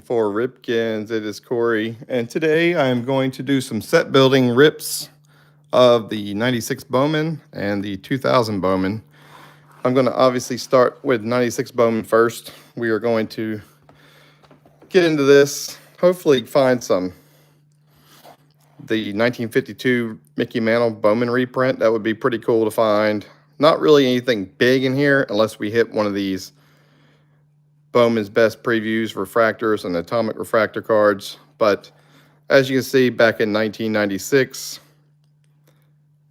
for Ripkins. It is Corey, and today I'm going to do some set building rips of the 96 Bowman and the 2000 Bowman. I'm going to obviously start with 96 Bowman first. We are going to get into this, hopefully find the 1952 Mickey Mantle Bowman reprint. That would be pretty cool to find. Not really anything big in here unless we hit one of these Bowman's Best Previews refractors and atomic refractor cards. But as you can see, back in 1996,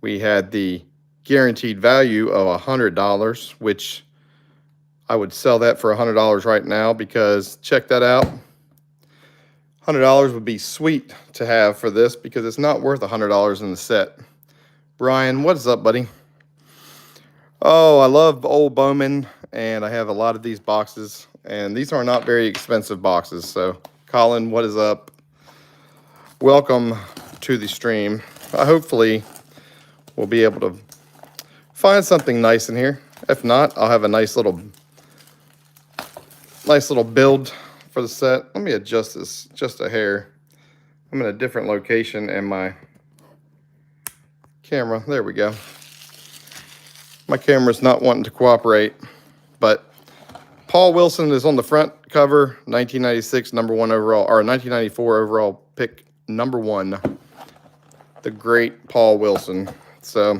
we had the guaranteed value of $100, which I would sell that for $100 right now, because check that out. $100 would be sweet to have for this because it's not worth $100 in the set. Brian, what is up, buddy? Oh, I love old Bowman, and I have a lot of these boxes, and these are not very expensive boxes. So, Colin, what is up? Welcome to the stream. Hopefully, we'll be able to find something nice in here. If not, I'll have a nice little build for the set. Let me adjust this just a hair. I'm in a different location and my camera, there we go. My camera's not wanting to cooperate, but Paul Wilson is on the front cover, 1996 number 1 overall, or 1994 overall pick number 1, the great Paul Wilson. So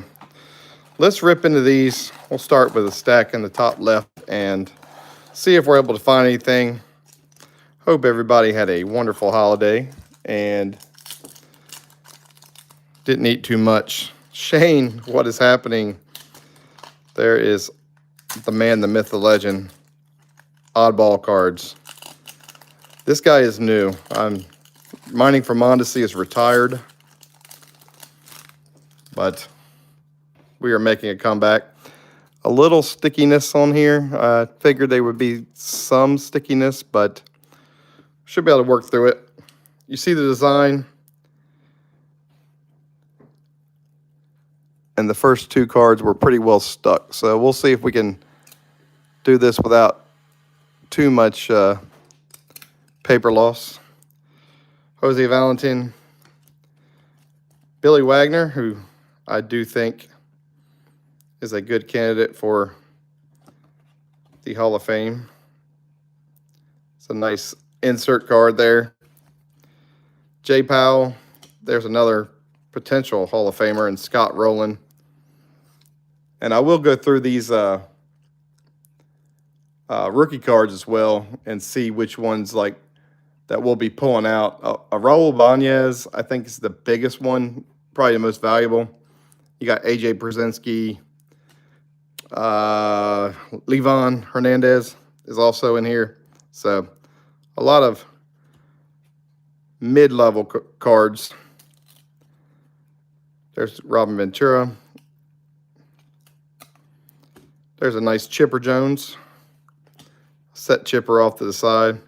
let's rip into these. We'll start with a stack in the top left and see if we're able to find anything. Hope everybody had a wonderful holiday and didn't eat too much. Shane, what is happening? There is the man, the myth, the legend. Oddball cards. This guy is new. I'm mining for Mondesi is retired, but we are making a comeback. A little stickiness on here. I figured there would be some stickiness, but should be able to work through it. You see the design. And the first 2 cards were pretty well stuck. So we'll see if we can do this without too much paper loss. Jose Valentin. Billy Wagner, who I do think is a good candidate for the Hall of Fame. It's a nice insert card there. Jay Powell, there's another potential Hall of Famer, and Scott Rowland. And I will go through these rookie cards as well and see which ones like that we'll be pulling out. Raul Banez, I think, is the biggest one, probably the most valuable. You got AJ Brzezinski. Levon Hernandez is also in here. So a lot of mid-level cards. There's Robin Ventura. There's a nice Chipper Jones. Set Chipper off to the side.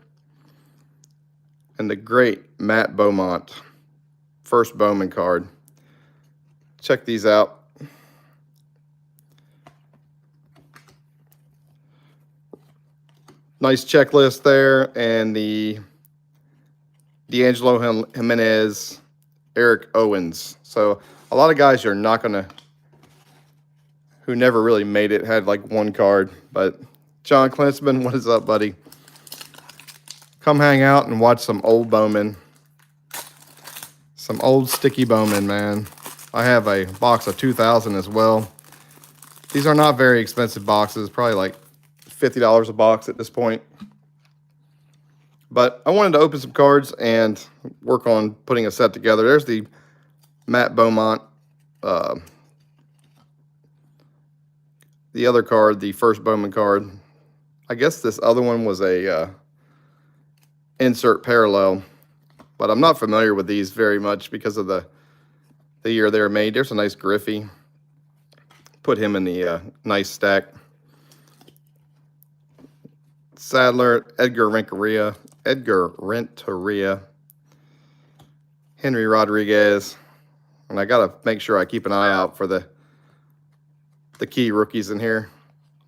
And the great Matt Beaumont. First Bowman card. Check these out. Nice checklist there, and the D'Angelo Jimenez, Eric Owens. So a lot of guys you're not gonna, who never really made it, had like 1 card. But John Klinsman, what is up, buddy? Come hang out and watch some old Bowman, some old sticky Bowman, man. I have a box of 2000 as well. These are not very expensive boxes, probably like $50 a box at this point. But I wanted to open some cards and work on putting a set together. There's the Matt Beaumont. The other card, the first Bowman card. I guess this other one was a insert parallel. But I'm not familiar with these very much because of the year they were made. There's a nice Griffey. Put him in the nice stack. Sadler, Edgar Renteria, Henry Rodriguez, and I gotta make sure I keep an eye out for the key rookies in here.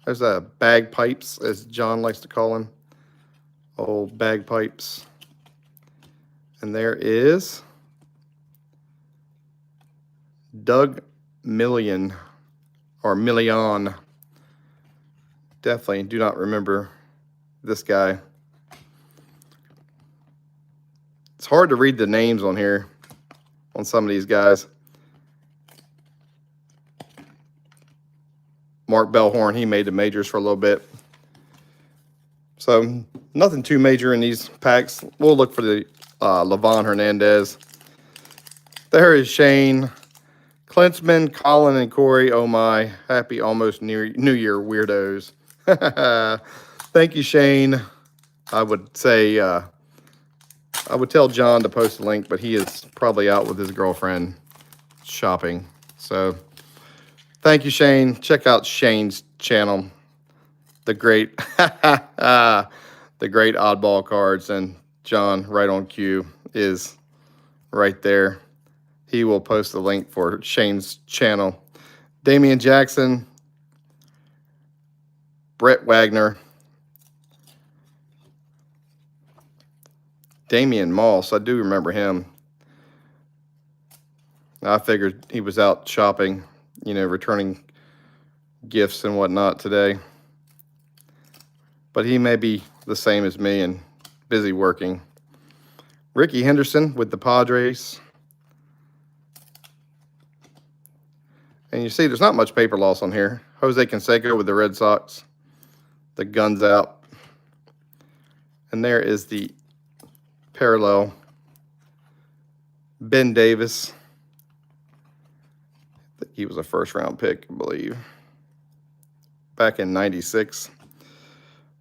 There's Bagpipes, as John likes to call him. Old Bagpipes. And there is Doug Million, or Million. Definitely do not remember this guy. It's hard to read the names on here, on some of these guys. Mark Bellhorn, he made the majors for a little bit. So nothing too major in these packs. We'll look for the Levon Hernandez. There is Shane, Klinsman, Colin, and Corey. Oh my, happy almost New Year weirdos. Thank you, Shane. I would say, I would tell John to post a link, but he is probably out with his girlfriend shopping. So thank you, Shane. Check out Shane's channel. The great, the great oddball cards, and John, right on cue, is right there. He will post a link for Shane's channel. Damian Jackson, Brett Wagner, Damian Moss, I do remember him. I figured he was out shopping, you know, returning gifts and whatnot today. But he may be the same as me and busy working. Ricky Henderson with the Padres. And you see there's not much paper loss on here. Jose Canseco with the Red Sox. The guns out. And there is the parallel. Ben Davis. I think he was a first-round pick, I believe. Back in '96.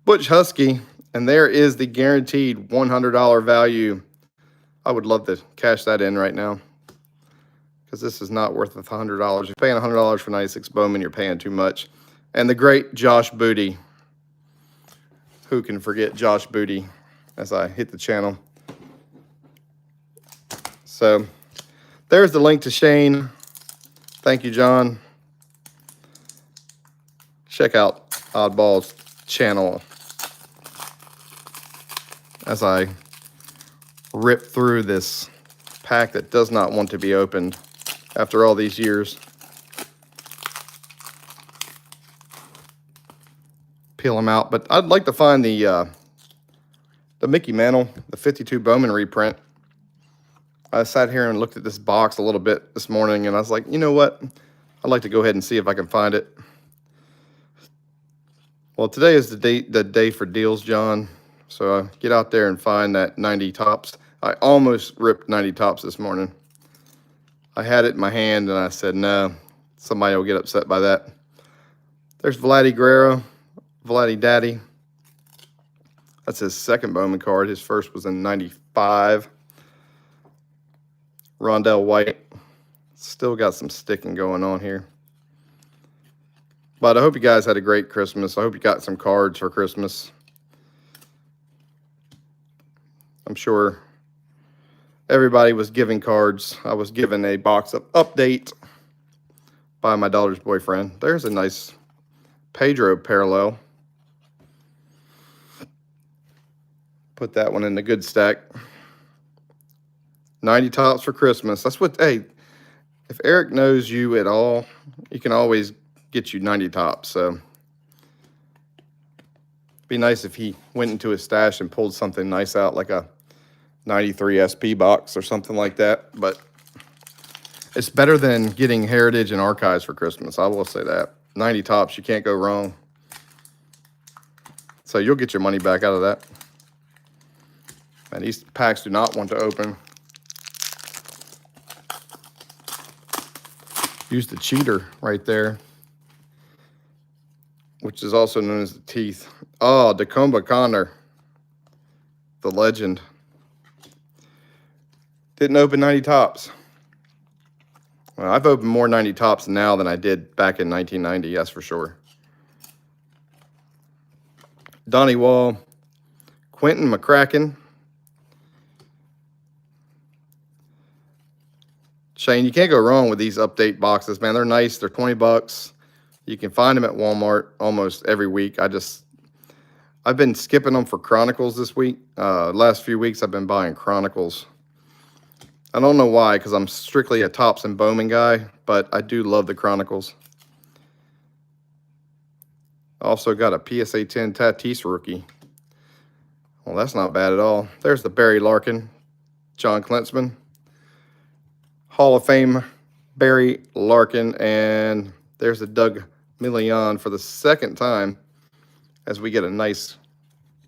Butch Husky, and there is the guaranteed $100 value. I would love to cash that in right now, because this is not worth $100. You're paying $100 for 96 Bowman, you're paying too much. And the great Josh Booty. Who can forget Josh Booty as I hit the channel? So there's the link to Shane. Thank you, John. Check out Oddball's channel as I rip through this pack that does not want to be opened after all these years. Peel them out, but I'd like to find the Mickey Mantle, the 52 Bowman reprint. I sat here and looked at this box a little bit this morning, and I was like, you know what? I'd like to go ahead and see if I can find it. Well, today is the day for deals, John. So get out there and find that 90 tops. I almost ripped 90 tops this morning. I had it in my hand, and I said, no, somebody will get upset by that. There's Vladdy Guerrero, Vladdy Daddy. That's his second Bowman card. His first was in '95. Rondell White. Still got some sticking going on here. But I hope you guys had a great Christmas. I hope you got some cards for Christmas. I'm sure everybody was giving cards. I was given a box of update by my daughter's boyfriend. There's a nice Pedro parallel. Put that one in the good stack. 90 tops for Christmas. That's what, hey, if Eric knows you at all, he can always get you 90 tops. So it'd be nice if he went into his stash and pulled something nice out, like a 93 SP box or something like that. But it's better than getting Heritage and Archives for Christmas. I will say that. 90 tops, you can't go wrong. So you'll get your money back out of that. And these packs do not want to open. Use the cheater right there, which is also known as the teeth. Oh, Dacomba Connor, the legend. Didn't open 90 tops. Well, I've opened more 90 tops now than I did back in 1990, that's for sure. Donnie Wall, Quentin McCracken. Shane, you can't go wrong with these update boxes, man. They're nice. They're 20 bucks. You can find them at Walmart almost every week. I've been skipping them for Chronicles this week. Last few weeks I've been buying Chronicles. I don't know why, because I'm strictly a Topps and Bowman guy, but I do love the Chronicles. Also got a PSA 10 Tatis rookie. Well, that's not bad at all. There's the Barry Larkin, John Klinsman. Hall of Fame Barry Larkin, and there's the Doug Million for the second time as we get a nice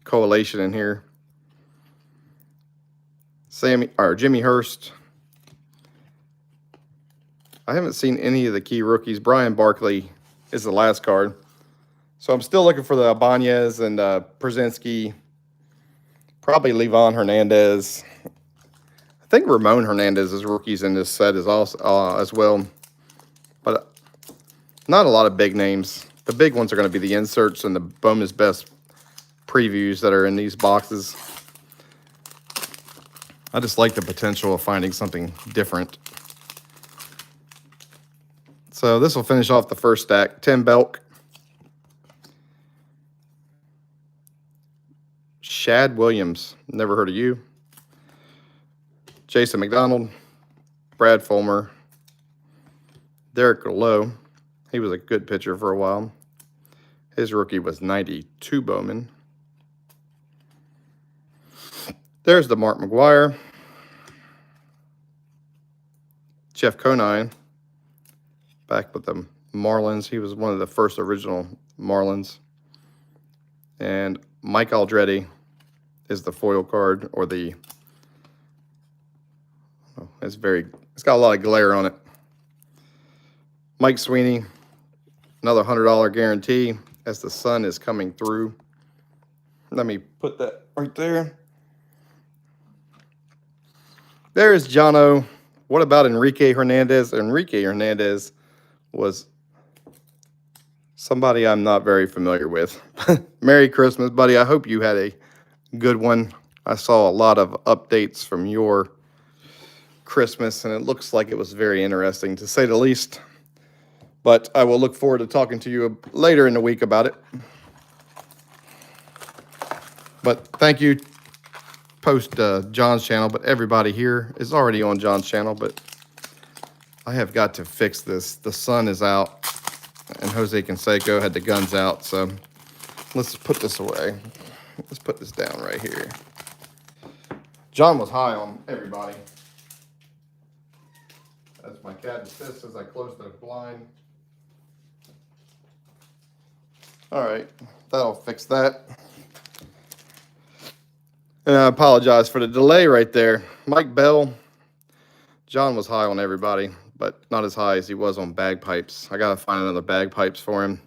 correlation in here. Jimmy Hurst. I haven't seen any of the key rookies. Brian Barkley is the last card. So I'm still looking for the Ibanez and Przinski. Probably Levon Hernandez. I think Ramon Hernandez's rookies in this set is also as well. But not a lot of big names. The big ones are going to be the inserts and the Bowman's Best previews that are in these boxes. I just like the potential of finding something different. So this will finish off the first stack. Tim Belk. Shad Williams. Never heard of you. Jason McDonald. Brad Fulmer. Derrick Lee. He was a good pitcher for a while. His rookie was 92 Bowman. There's the Mark McGwire. Jeff Cohn, back with the Marlins. He was one of the first original Marlins. And Mike Aldretti is the foil card, or the, oh, it's got a lot of glare on it. Mike Sweeney, another $100 guarantee as the sun is coming through. Let me put that right there. There's Jono. What about Enrique Hernandez? Enrique Hernandez was somebody I'm not very familiar with. Merry Christmas, buddy. I hope you had a good one. I saw a lot of updates from your Christmas, and it looks like it was very interesting, to say the least. But I will look forward to talking to you later in the week about it. But thank you. Post John's channel, but everybody here is already on John's channel, but I have got to fix this. The sun is out, and Jose Canseco had the guns out, so let's put this away. Let's put this down right here. John was high on everybody. That's my cat assists as I close the blind. All right, that'll fix that. And I apologize for the delay right there. Mike Bell. John was high on everybody, but not as high as he was on bagpipes. I got to find another bagpipes for him.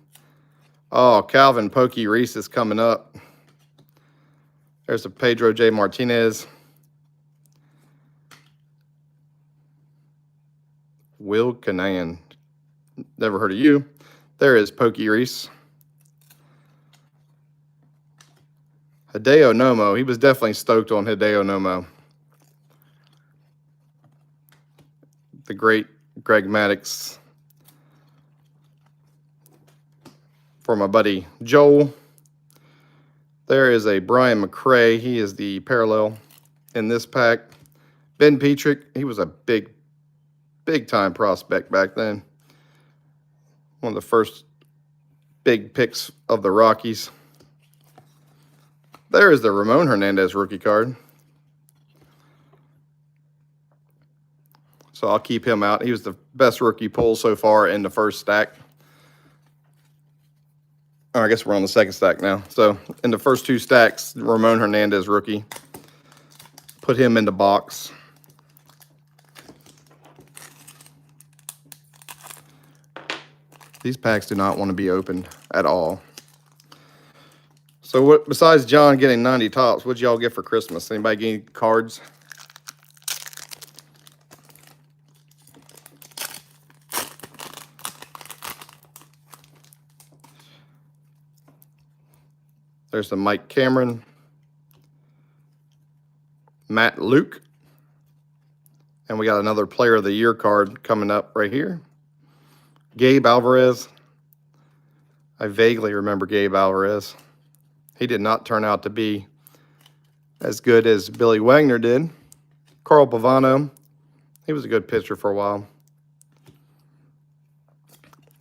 Oh, Calvin Pokey Reese is coming up. There's a Pedro J. Martinez. Will Canan. Never heard of you. There is Pokey Reese. Hideo Nomo. He was definitely stoked on Hideo Nomo. The great Greg Maddux. For my buddy Joel. There is a Brian McRae. He is the parallel in this pack. Ben Petrick. He was a big time prospect back then. One of the first big picks of the Rockies. There is the Ramon Hernandez rookie card. So I'll keep him out. He was the best rookie pull so far in the first stack. Oh, I guess we're on the second stack now. So in the first two stacks, Ramon Hernandez rookie. Put him in the box. These packs do not want to be opened at all. So what, besides John getting 90 tops, what'd y'all get for Christmas? Anybody get any cards? There's the Mike Cameron. Matt Luke. And we got another Player of the Year card coming up right here. Gabe Alvarez. I vaguely remember Gabe Alvarez. He did not turn out to be as good as Billy Wagner did. Carl Pavano. He was a good pitcher for a while.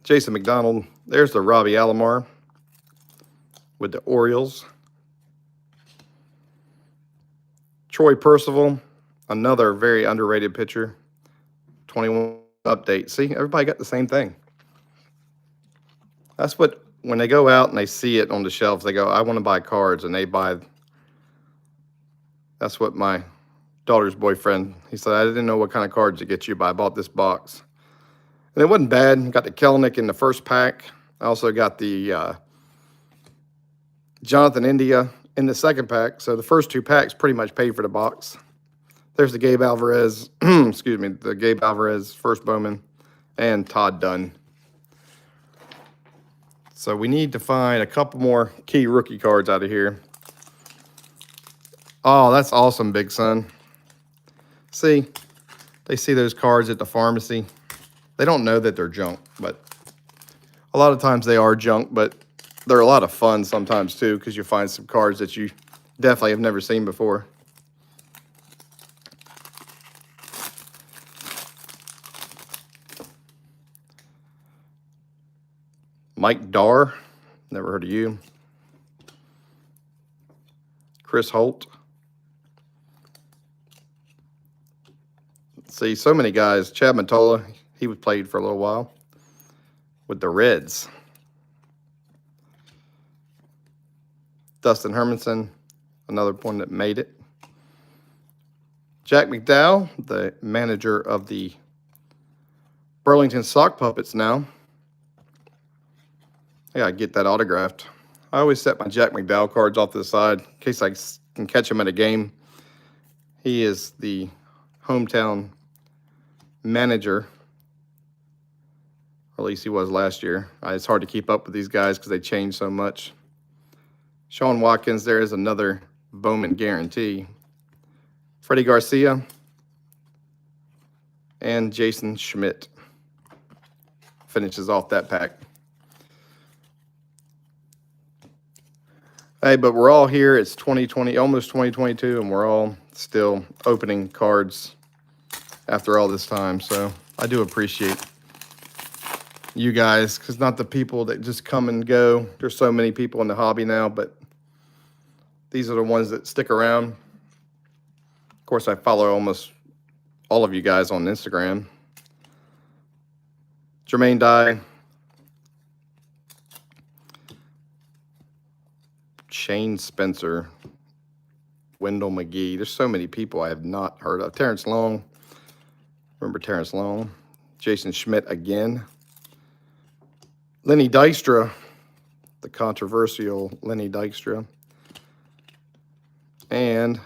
Jason McDonald. There's the Robbie Alomar with the Orioles. Troy Percival, another very underrated pitcher. 21 update. See, everybody got the same thing. That's what, when they go out and they see it on the shelves, they go, I want to buy cards, and they buy. That's what my daughter's boyfriend, he said, I didn't know what kind of cards to get you, but I bought this box. And it wasn't bad. Got the Kelenic in the first pack. I also got the Jonathan India in the second pack. So the first 2 packs pretty much paid for the box. There's the Gabe Alvarez, excuse me, the Gabe Alvarez first Bowman, and Todd Dunn. So we need to find a couple more key rookie cards out of here. Oh, that's awesome, Big Son. See, they see those cards at the pharmacy. They don't know that they're junk, but a lot of times they are junk, but they're a lot of fun sometimes too, because you find some cards that you definitely have never seen before. Mike Darr, never heard of you. Chris Holt. See, so many guys. Chad Mottola, he was played for a little while with the Reds. Dustin Hermanson, another one that made it. Jack McDowell, the manager of the Burlington Sock Puppets now. I gotta get that autographed. I always set my Jack McDowell cards off to the side in case I can catch him at a game. He is the hometown manager, or at least he was last year. It's hard to keep up with these guys because they change so much. Sean Watkins, there is another Bowman guarantee. Freddie Garcia and Jason Schmidt finishes off that pack. Hey, but we're all here. It's 2020, almost 2022, and we're all still opening cards after all this time. So I do appreciate you guys, because not the people that just come and go. There's so many people in the hobby now, but these are the ones that stick around. Of course, I follow almost all of you guys on Instagram. Jermaine Dye. Shane Spencer. Wendell McGee. There's so many people I have not heard of. Terence Long. Remember Terence Long. Jason Schmidt again. Lenny Dykstra. The controversial Lenny Dykstra. And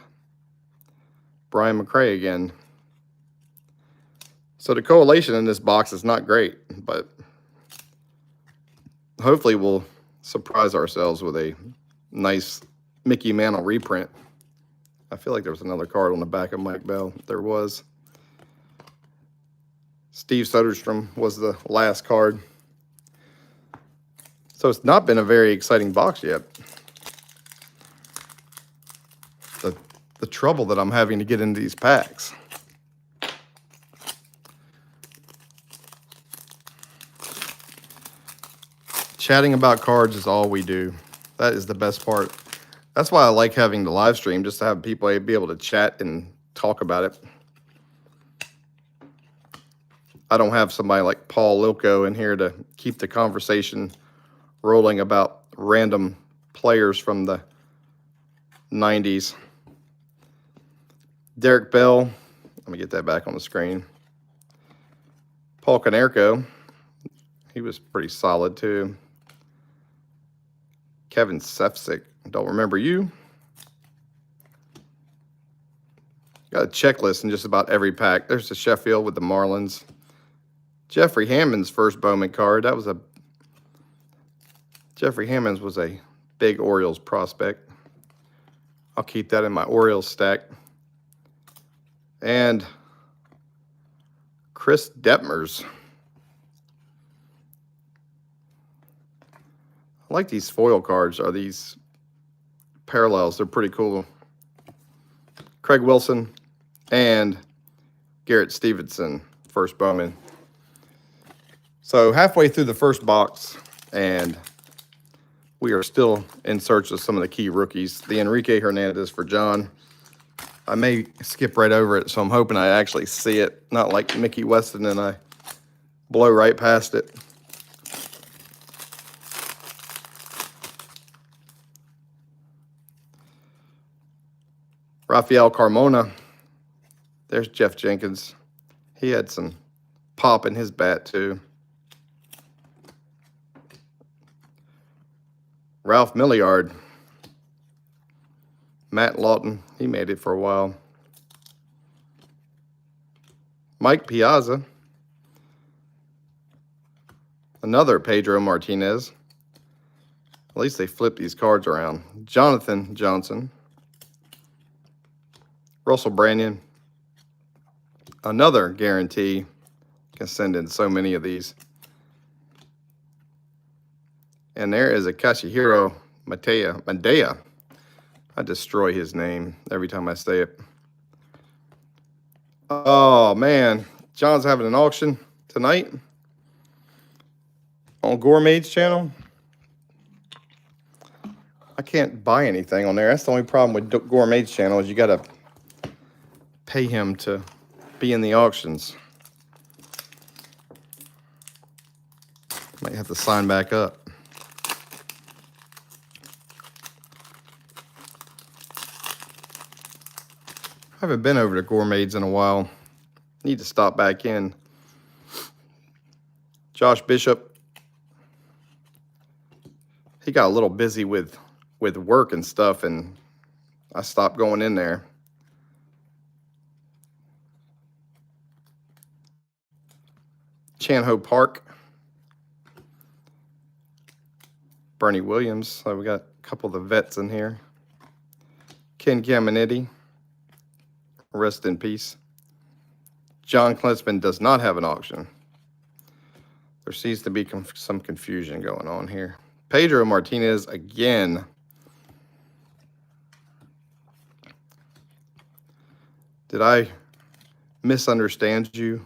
Brian McRae again. So the correlation in this box is not great, but hopefully we'll surprise ourselves with a nice Mickey Mantle reprint. I feel like there was another card on the back of Mike Bell. There was. Steve Soderstrom was the last card. So it's not been a very exciting box yet. The trouble that I'm having to get into these packs. Chatting about cards is all we do. That is the best part. That's why I like having the live stream, just to have people be able to chat and talk about it. I don't have somebody like Paul Lilko in here to keep the conversation rolling about random players from the 90s. Derek Bell. Let me get that back on the screen. Paul Konerko. He was pretty solid too. Kevin Sefcik. Don't remember you. Got a checklist in just about every pack. There's the Sheffield with the Marlins. Jeffrey Hammond's first Bowman card. Jeffrey Hammond was a big Orioles prospect. I'll keep that in my Orioles stack. And Chris Detmers. I like these foil cards, or these parallels. They're pretty cool. Craig Wilson and Garrett Stevenson, first Bowman. So halfway through the first box, and we are still in search of some of the key rookies. The Enrique Hernandez for John. I may skip right over it, so I'm hoping I actually see it, not like Mickey Weston and I blow right past it. Rafael Carmona. There's Jeff Jenkins. He had some pop in his bat, too. Ralph Milliard. Matt Lawton. He made it for a while. Mike Piazza. Another Pedro Martinez. At least they flip these cards around. Jonathan Johnson. Russell Brandon. Another guarantee. Can send in so many of these. And there is a Katsuhiro Madea. I destroy his name every time I say it. Oh, man. John's having an auction tonight on Gourmet's channel. I can't buy anything on there. That's the only problem with Gourmet's channel is you got to pay him to be in the auctions. Might have to sign back up. I haven't been over to Gourmet's in a while. Need to stop back in. Josh Bishop. He got a little busy with work and stuff, and I stopped going in there. Chan-Ho Park. Bernie Williams. So we got a couple of the vets in here. Ken Caminiti. Rest in peace. John Klinsman does not have an auction. There seems to be some confusion going on here. Pedro Martinez again. Did I misunderstand you,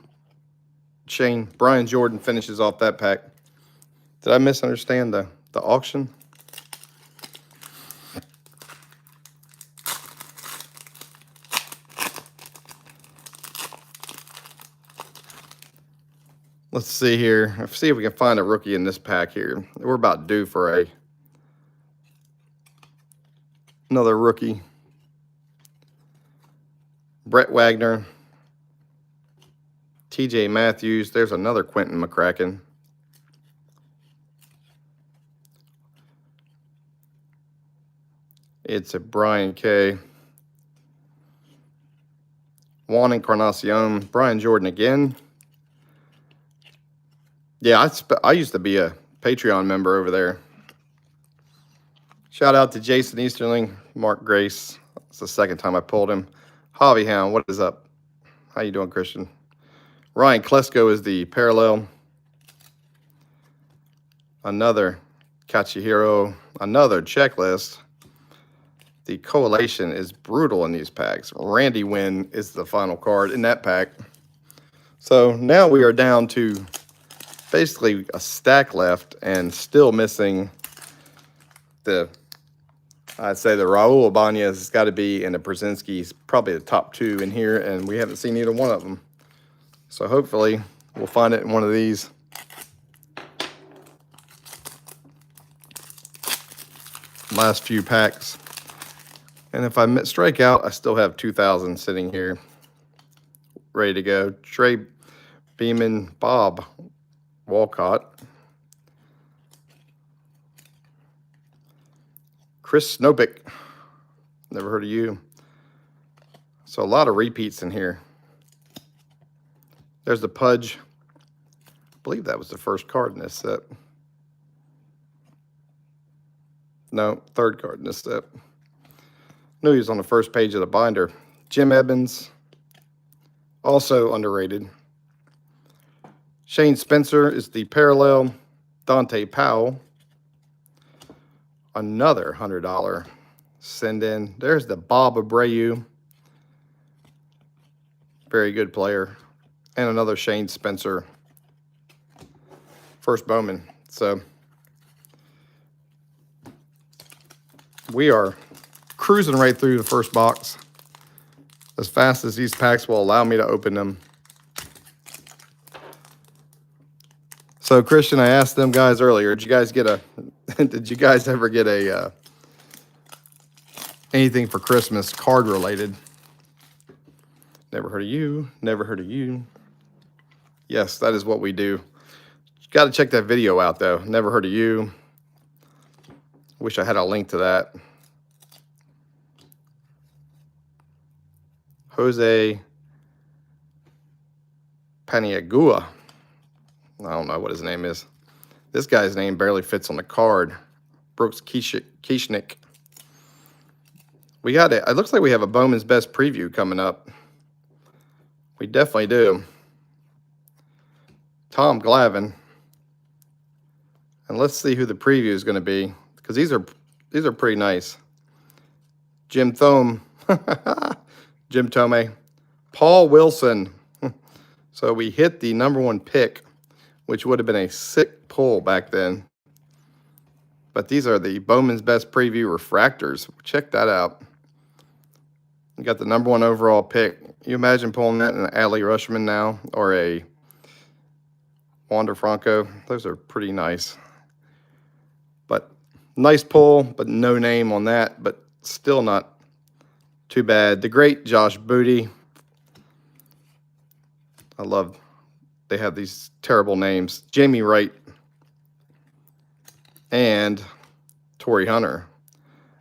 Shane? Brian Jordan finishes off that pack. Did I misunderstand the auction? Let's see here. Let's see if we can find a rookie in this pack here. We're about due for another rookie. Brett Wagner. TJ Matthews. There's another Quentin McCracken. It's a Brian K. Juan Encarnacion. Brian Jordan again. Yeah, I used to be a Patreon member over there. Shout out to Jason Easterling, Mark Grace. It's the second time I pulled him. Javi Hound, what is up? How you doing, Christian? Ryan Klesko is the parallel. Another Katsuhiro. Another checklist. The correlation is brutal in these packs. Randy Wynn is the final card in that pack. So now we are down to basically a stack left and still missing I'd say the Raul Ibanez has got to be, and the Brzezinski's probably the top two in here, and we haven't seen either one of them. So hopefully we'll find it in one of these. Last few packs. And if I strike out, I still have 2,000 sitting here ready to go. Trey Beeman, Bob Walcott. Chris Snopik. Never heard of you. So a lot of repeats in here. There's the Pudge. I believe that was the first card in this set. No, third card in this set. Knew he was on the first page of the binder. Jim Evans. Also underrated. Shane Spencer is the parallel. Dante Powell. Another $100 send in. There's the Bob Abreu. Very good player. And another Shane Spencer. First Bowman. So we are cruising right through the first box as fast as these packs will allow me to open them. So Christian, I asked them guys earlier, did you guys get a did you guys ever get a anything for Christmas card related? Never heard of you. Never heard of you. Yes, that is what we do. You got to check that video out, though. Never heard of you. Wish I had a link to that. Jose Paniagua. I don't know what his name is. This guy's name barely fits on the card. Brooks Kieschnick. We got it. It looks like we have a Bowman's Best preview coming up. We definitely do. Tom Glavine. And let's see who the preview is going to be, because these are pretty nice. Jim Thome. Jim Thome. Paul Wilson. So we hit the #1 pick, which would have been a sick pull back then. But these are the Bowman's Best preview refractors. Check that out. You got the #1 overall pick. You imagine pulling that in an Adley Rutschman now, or a Wander Franco. Those are pretty nice. But nice pull, but no name on that, but still not too bad. The great Josh Booty. I love, they have these terrible names. Jamie Wright and Torrey Hunter.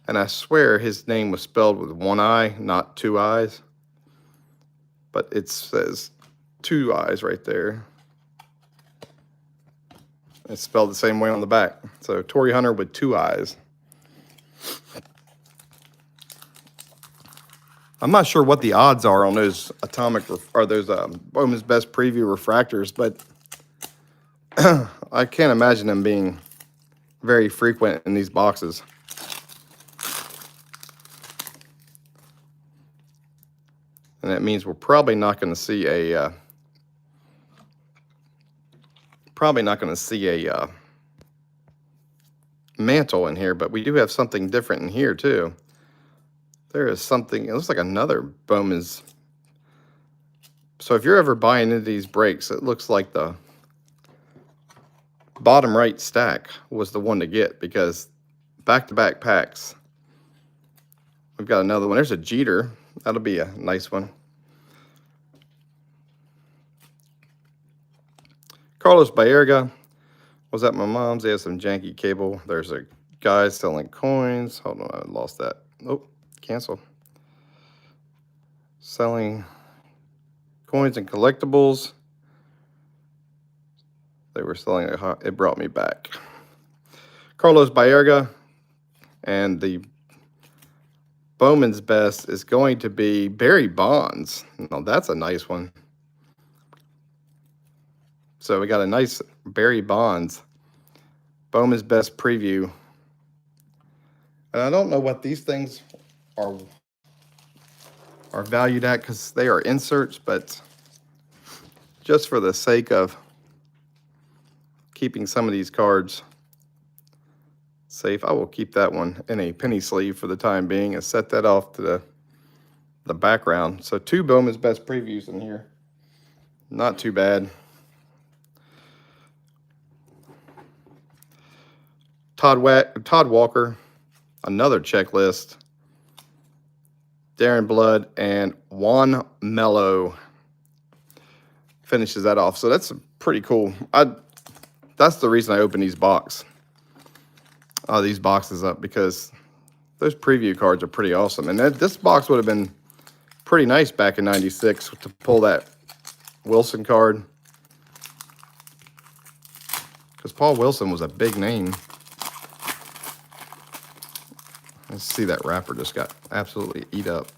And I swear his name was spelled with one I, not two I's. But it says two I's right there. It's spelled the same way on the back. So Torrey Hunter with two I's. I'm not sure what the odds are on those Bowman's Best preview refractors, but I can't imagine them being very frequent in these boxes. And that means we're probably not going to see a mantle in here, but we do have something different in here too. There is something, it looks like another Bowman's. So if you're ever buying into these breaks, it looks like the bottom right stack was the one to get, because back-to-back packs. We've got another one. There's a Jeter. That'll be a nice one. Carlos Baerga was at my mom's. They have some janky cable. There's a guy selling coins. Hold on, I lost that. Oh, cancel. Selling coins and collectibles. They were selling it brought me back. Carlos Baerga, and the Bowman's Best is going to be Barry Bonds. Now that's a nice one. So we got a nice Barry Bonds Bowman's Best preview. And I don't know what these things are valued at, because they are inserts, but just for the sake of keeping some of these cards safe, I will keep that one in a penny sleeve for the time being and set that off to the background. So 2 Bowman's Best previews in here. Not too bad. Todd Walker, another checklist. Darren Blood and Juan Mello finishes that off. So that's pretty cool. That's the reason I open these boxes up, because those preview cards are pretty awesome. And this box would have been pretty nice back in '96 to pull that Wilson card, because Paul Wilson was a big name. Let's see, that wrapper just got absolutely eat up.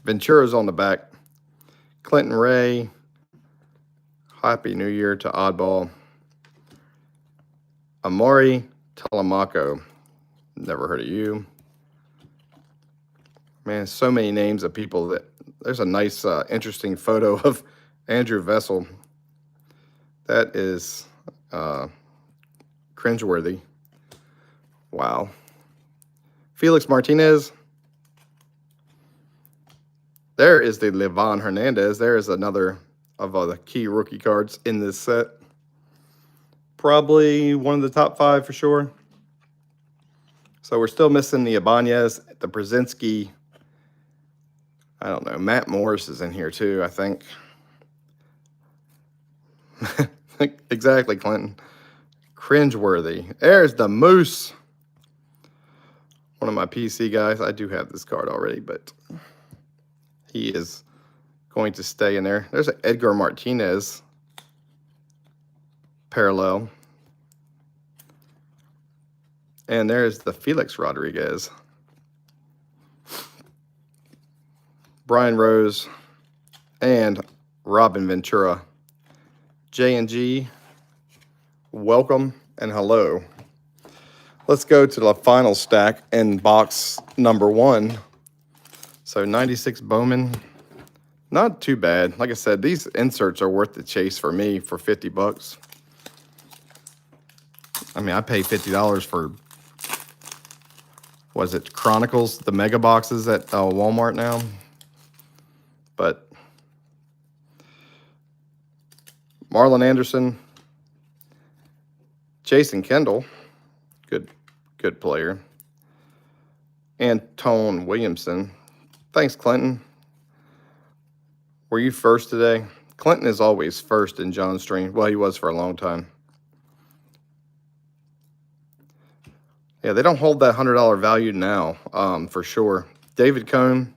Ventura's on the back. Clinton Ray. Happy New Year to Oddball. Amari Telemaco. Never heard of you. Man, so many names of people that there's a nice, interesting photo of Andrew Vessel. That is cringeworthy. Wow. Felix Martinez. There is the Levon Hernandez. There is another of the key rookie cards in this set. Probably one of the top 5 for sure. So we're still missing the Ibanez, the Brzezinski. I don't know. Matt Morris is in here too, I think. Exactly, Clinton. Cringeworthy. There's the Moose. One of my PC guys. I do have this card already, but he is going to stay in there. There's an Edgar Martinez parallel. And there's the Felix Rodriguez. Brian Rose and Robin Ventura. J&G, welcome and hello. Let's go to the final stack in box number 1. So 96 Bowman, not too bad. Like I said, these inserts are worth the chase for me for $50. I mean, I pay $50 for, was it Chronicles, the mega boxes at Walmart now? But Marlon Anderson, Jason Kendall, good player, and Tone Williamson. Thanks, Clinton. Were you first today? Clinton is always first in John's stream. Well, he was for a long time. Yeah, they don't hold that $100 value now, for sure. David Cohn.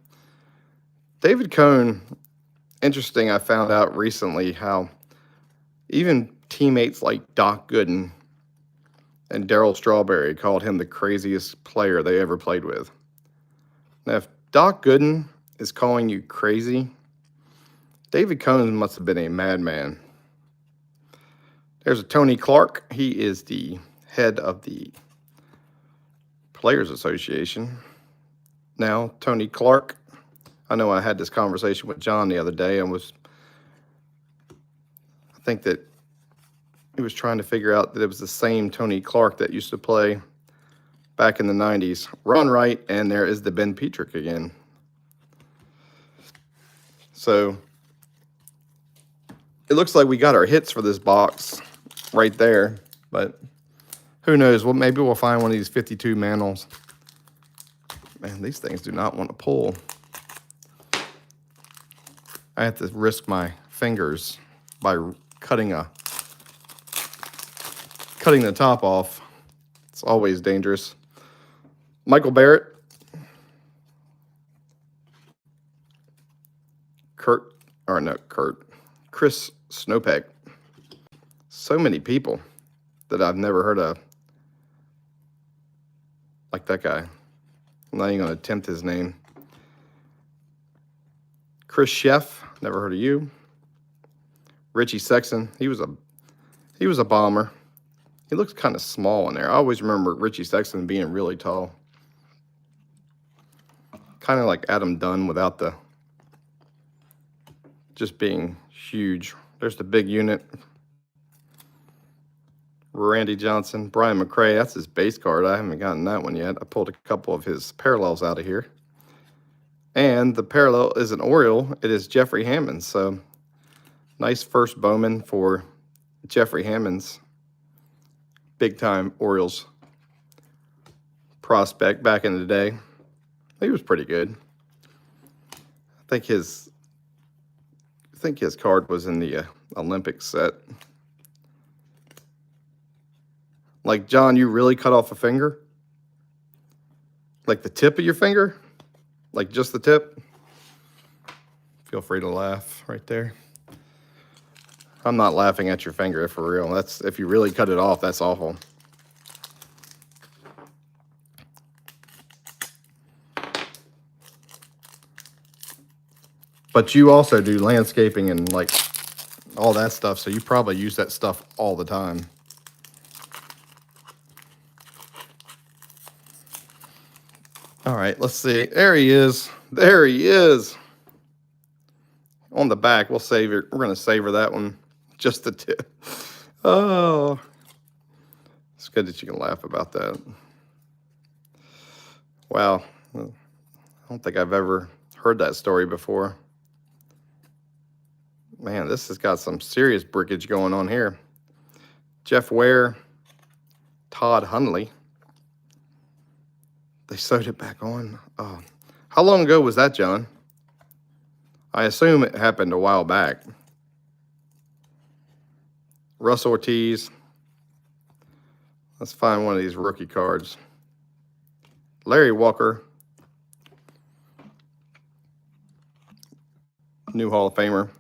Interesting, I found out recently how even teammates like Doc Gooden and Darryl Strawberry called him the craziest player they ever played with. Now, if Doc Gooden is calling you crazy, David Cohn must have been a madman. There's a Tony Clark. He is the head of the Players Association. Now, Tony Clark, I know I had this conversation with John the other day and I think that he was trying to figure out that it was the same Tony Clark that used to play back in the 90s. Ron Wright, and there is the Ben Petrick again. So it looks like we got our hits for this box right there, but who knows? Well, maybe we'll find one of these 52 Manals. Man, these things do not want to pull. I have to risk my fingers by cutting the top off. It's always dangerous. Michael Barrett. Chris Snopek. So many people that I've never heard of. Like that guy. I'm not even going to attempt his name. Chris Sheff, never heard of you. Richie Sexton, he was a bomber. He looks kind of small in there. I always remember Richie Sexton being really tall. Kind of like Adam Dunn without the just being huge. There's the big unit. Randy Johnson, Brian McRae, that's his base card. I haven't gotten that one yet. I pulled a couple of his parallels out of here. And the parallel is an Oriole. It is Jeffrey Hammond. So nice first Bowman for Jeffrey Hammond's big-time Orioles prospect back in the day. He was pretty good. I think his card was in the Olympic set. Like, John, you really cut off a finger? Like the tip of your finger? Like just the tip? Feel free to laugh right there. I'm not laughing at your finger for real. That's if you really cut it off, that's awful. But you also do landscaping and like all that stuff, so you probably use that stuff all the time. All right, let's see. There he is, There he is. On the back, we'll save it. We're going to savor that one. Just the tip. Oh. It's good that you can laugh about that. Wow. I don't think I've ever heard that story before. Man, this has got some serious brickage going on here. Jeff Ware, Todd Hundley. They sewed it back on. Oh. How long ago was that, John? I assume it happened a while back. Russ Ortiz. Let's find one of these rookie cards. Larry Walker. New Hall of Famer.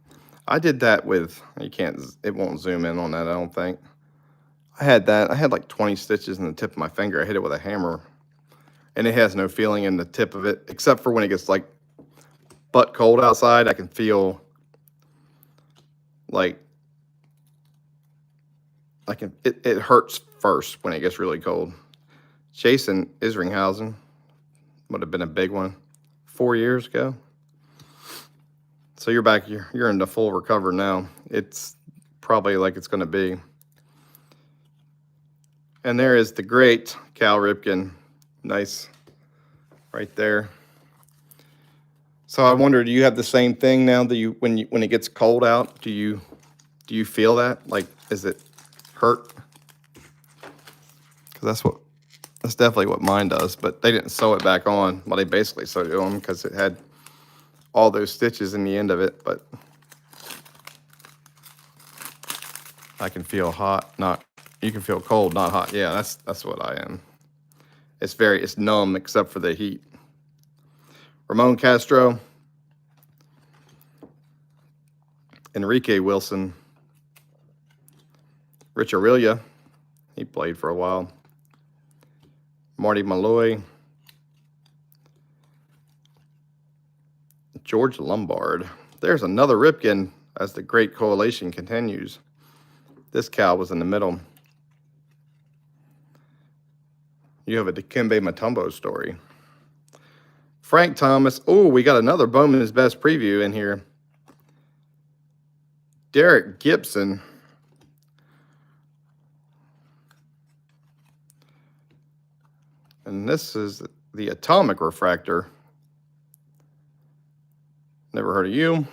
I did that with, it won't zoom in on that, I don't think. I had like 20 stitches in the tip of my finger. I hit it with a hammer. And it has no feeling in the tip of it, except for when it gets like butt cold outside. I can feel like it hurts first when it gets really cold. Jason Isringhausen would have been a big one 4 years ago. So you're back, you're in the full recover now. It's probably like it's going to be. And there is the great Cal Ripken. Nice right there. So I wonder, do you have the same thing now that when it gets cold out, do you feel that? Like, is it hurt? Because that's definitely what mine does, but they didn't sew it back on. Well, they basically sewed it on because it had all those stitches in the end of it, but I can feel hot, you can feel cold, not hot. Yeah, that's what I am. It's numb except for the heat. Ramon Castro, Enrique Wilson, Rich Aurelia, he played for a while. Marty Malloy, George Lombard. There's another Ripken as the great coalition continues. This cow was in the middle. You have a Dikembe Mutombo story. Frank Thomas. Oh, we got another Bowman's Best preview in here. Derek Gibson. And this is the Atomic Refractor. Never heard of you.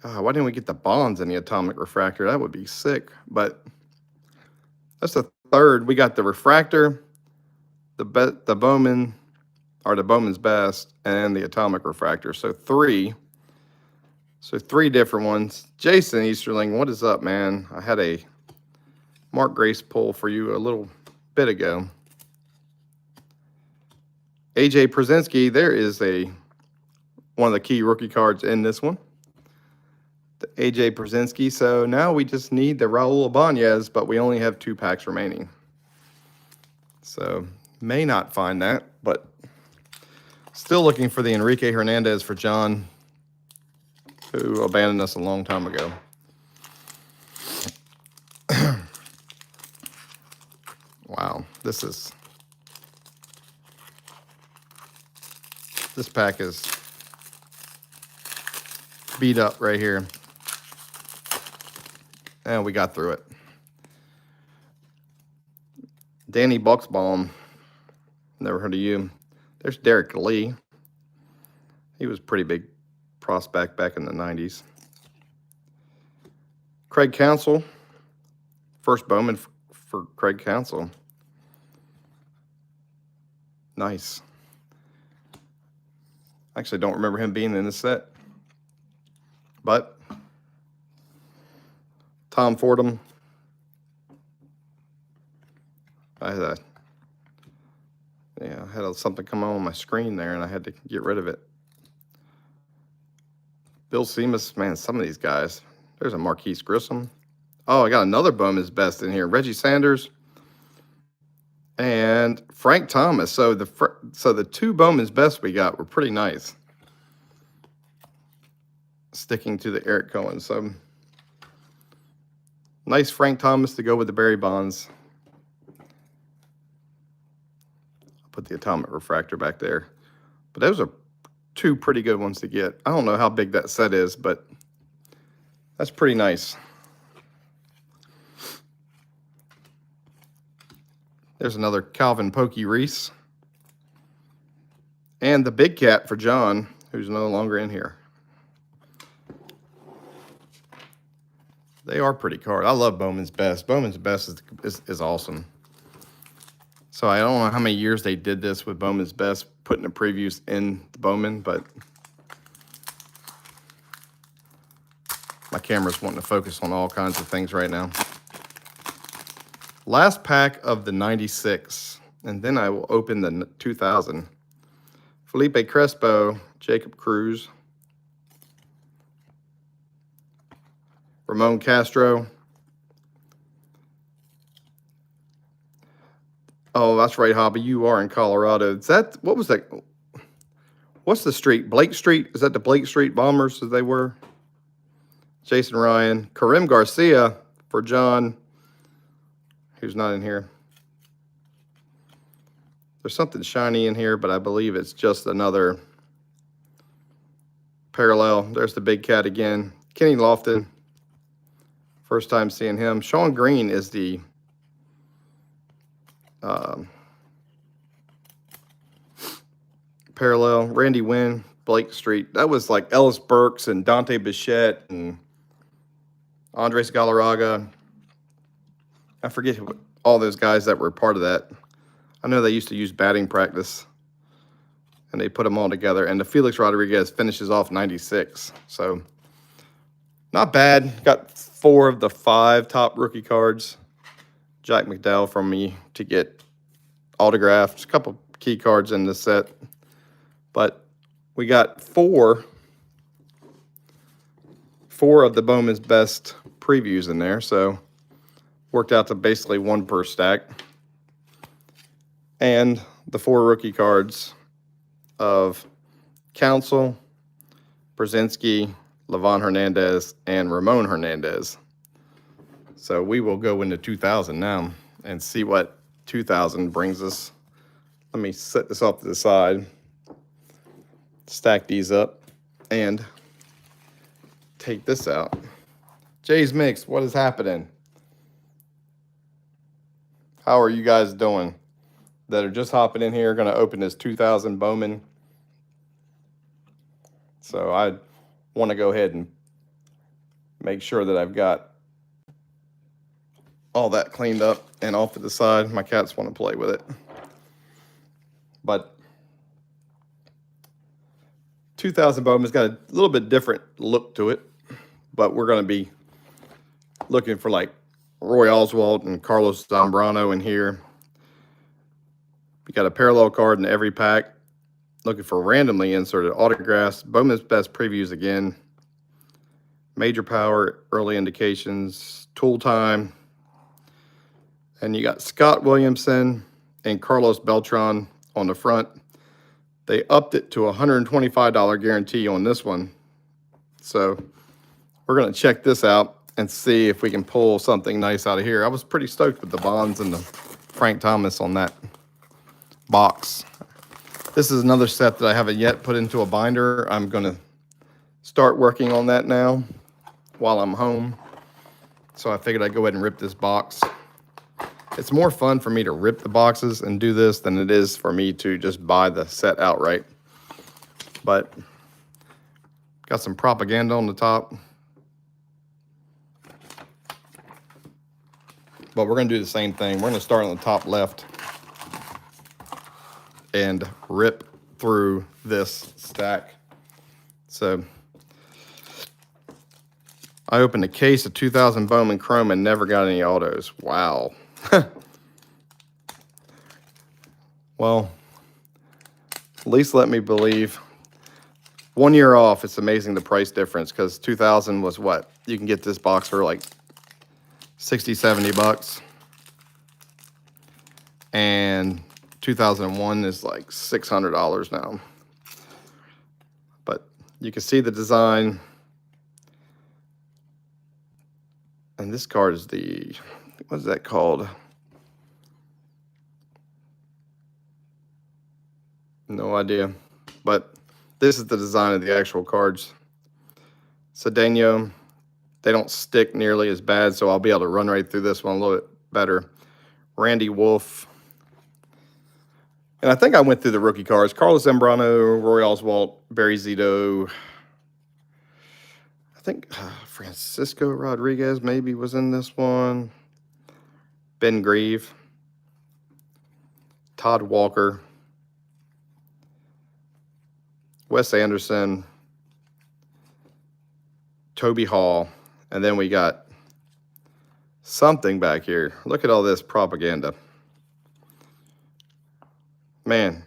God, why didn't we get the bonds in the Atomic Refractor? That would be sick. But that's the third. We got the Refractor, the Bowman, or the Bowman's Best, and the Atomic Refractor. So three different ones. Jason Easterling, what is up, man? I had a Mark Grace pull for you a little bit ago. AJ Przinsky, there is one of the key rookie cards in this one. The AJ Przinsky. So now we just need the Raul Ibanez, but we only have 2 packs remaining. So may not find that, but still looking for the Enrique Hernandez for John, who abandoned us a long time ago. Wow, this pack is beat up right here. And we got through it. Danny Bucksbaum, never heard of you. There's Derrick Lee. He was a pretty big prospect back in the 90s. Craig Counsell, first Bowman for Craig Counsell. Nice. I actually don't remember him being in this set. But Tom Fordham. I had something come on my screen there, and I had to get rid of it. Bill Seamus, man, some of these guys. There's a Marquise Grissom. Oh, I got another Bowman's Best in here. Reggie Sanders and Frank Thomas. So the 2 Bowman's Best we got were pretty nice. Sticking to the Eric Cohen. So nice Frank Thomas to go with the Barry Bonds. Put the Atomic Refractor back there. But those are two pretty good ones to get. I don't know how big that set is, but that's pretty nice. There's another Calvin Pokey Reese. And the big cat for John, who's no longer in here. They are pretty cards. I love Bowman's Best. Bowman's Best is awesome. So I don't know how many years they did this with Bowman's Best, putting the previews in the Bowman, but my camera's wanting to focus on all kinds of things right now. Last pack of the 96, and then I will open the 2000. Felipe Crespo, Jacob Cruz, Ramon Castro. Oh, that's right, Hobby. You are in Colorado. Is that, what was that? What's the street? Blake Street? Is that the Blake Street Bombers as they were? Jason Ryan. Karim Garcia for John, who's not in here. There's something shiny in here, but I believe it's just another parallel. There's the big cat again. Kenny Lofton. First time seeing him. Sean Green is the parallel. Randy Wynn, Blake Street. That was like Ellis Burks and Dante Bichette and Andres Galarraga. I forget all those guys that were part of that. I know they used to use batting practice, and they put them all together. And the Felix Rodriguez finishes off 96. So not bad. Got 4 of the 5 top rookie cards. Jack McDowell from me to get autographed. A couple key cards in this set. But we got 4 of the Bowman's Best previews in there. So worked out to basically 1 per stack. And the 4 rookie cards of Counsell, Brzezinski, Levon Hernandez, and Ramon Hernandez. So we will go into 2000 now and see what 2000 brings us. Let me set this off to the side, stack these up, and take this out. Jay's Mix, what is happening? How are you guys doing that are just hopping in here? Going to open this 2000 Bowman. So I want to go ahead and make sure that I've got all that cleaned up and off to the side. My cats want to play with it. But 2000 Bowman's got a little bit different look to it. But we're going to be looking for like Roy Oswalt and Carlos Zambrano in here. We got a parallel card in every pack. Looking for randomly inserted autographs. Bowman's Best previews again. Major power, early indications, tool time. And you got Scott Williamson and Carlos Beltran on the front. They upped it to a $125 guarantee on this one. So we're going to check this out and see if we can pull something nice out of here. I was pretty stoked with the Bonds and the Frank Thomas on that box. This is another set that I haven't yet put into a binder. I'm going to start working on that now while I'm home. So I figured I'd go ahead and rip this box. It's more fun for me to rip the boxes and do this than it is for me to just buy the set outright. But got some propaganda on the top. But we're going to do the same thing. We're going to start on the top left and rip through this stack. So I opened a case of 2000 Bowman Chrome and never got any autos. Wow. Well, at least let me believe. 1 year off, it's amazing the price difference, because 2000 was what? You can get this box for like 60, 70 bucks. And 2001 is like $600 now. But you can see the design. And this card is the, what is that called? No idea. but this is the design of the actual cards. Cedeno, they don't stick nearly as bad, so I'll be able to run right through this one a little bit better. Randy Wolf. And I think I went through the rookie cards. Carlos Zambrano, Roy Oswalt, Barry Zito. I think Francisco Rodriguez maybe was in this one. Ben Grieve. Todd Walker. Wes Anderson. Toby Hall. And then we got something back here. Look at all this propaganda. Man,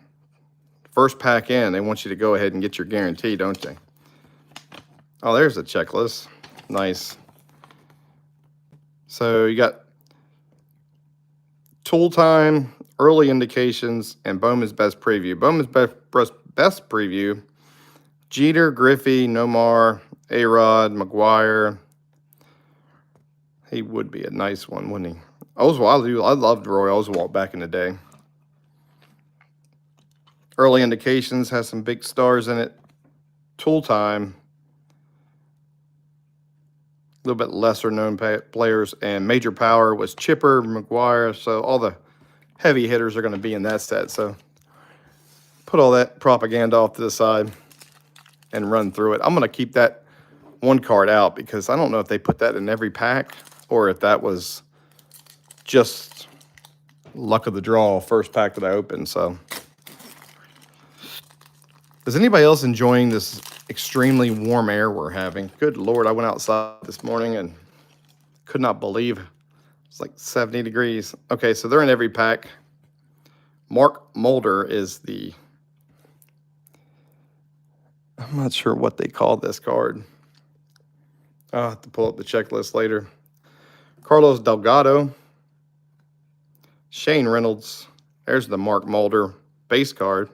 first pack in, they want you to go ahead and get your guarantee, don't they? Oh, there's the checklist. Nice. So you got tool time, early indications, and Bowman's best preview. Bowman's best preview, Jeter, Griffey, Nomar, A-Rod, McGuire. He would be a nice one, wouldn't he? Oswalt, I loved Roy Oswalt back in the day. Early indications has some big stars in it. Tool time, a little bit lesser known players, and Major Power was Chipper, McGuire. So all the heavy hitters are going to be in that set. So put all that propaganda off to the side and run through it. I'm going to keep that one card out because I don't know if they put that in every pack or if that was just luck of the draw first pack that I opened. So is anybody else enjoying this extremely warm air we're having? Good Lord, I went outside this morning and could not believe it's like 70 degrees. Okay, so they're in every pack. Mark Mulder is the, I'm not sure what they call this card. I'll have to pull up the checklist later. Carlos Delgado. Shane Reynolds. There's the Mark Mulder base card.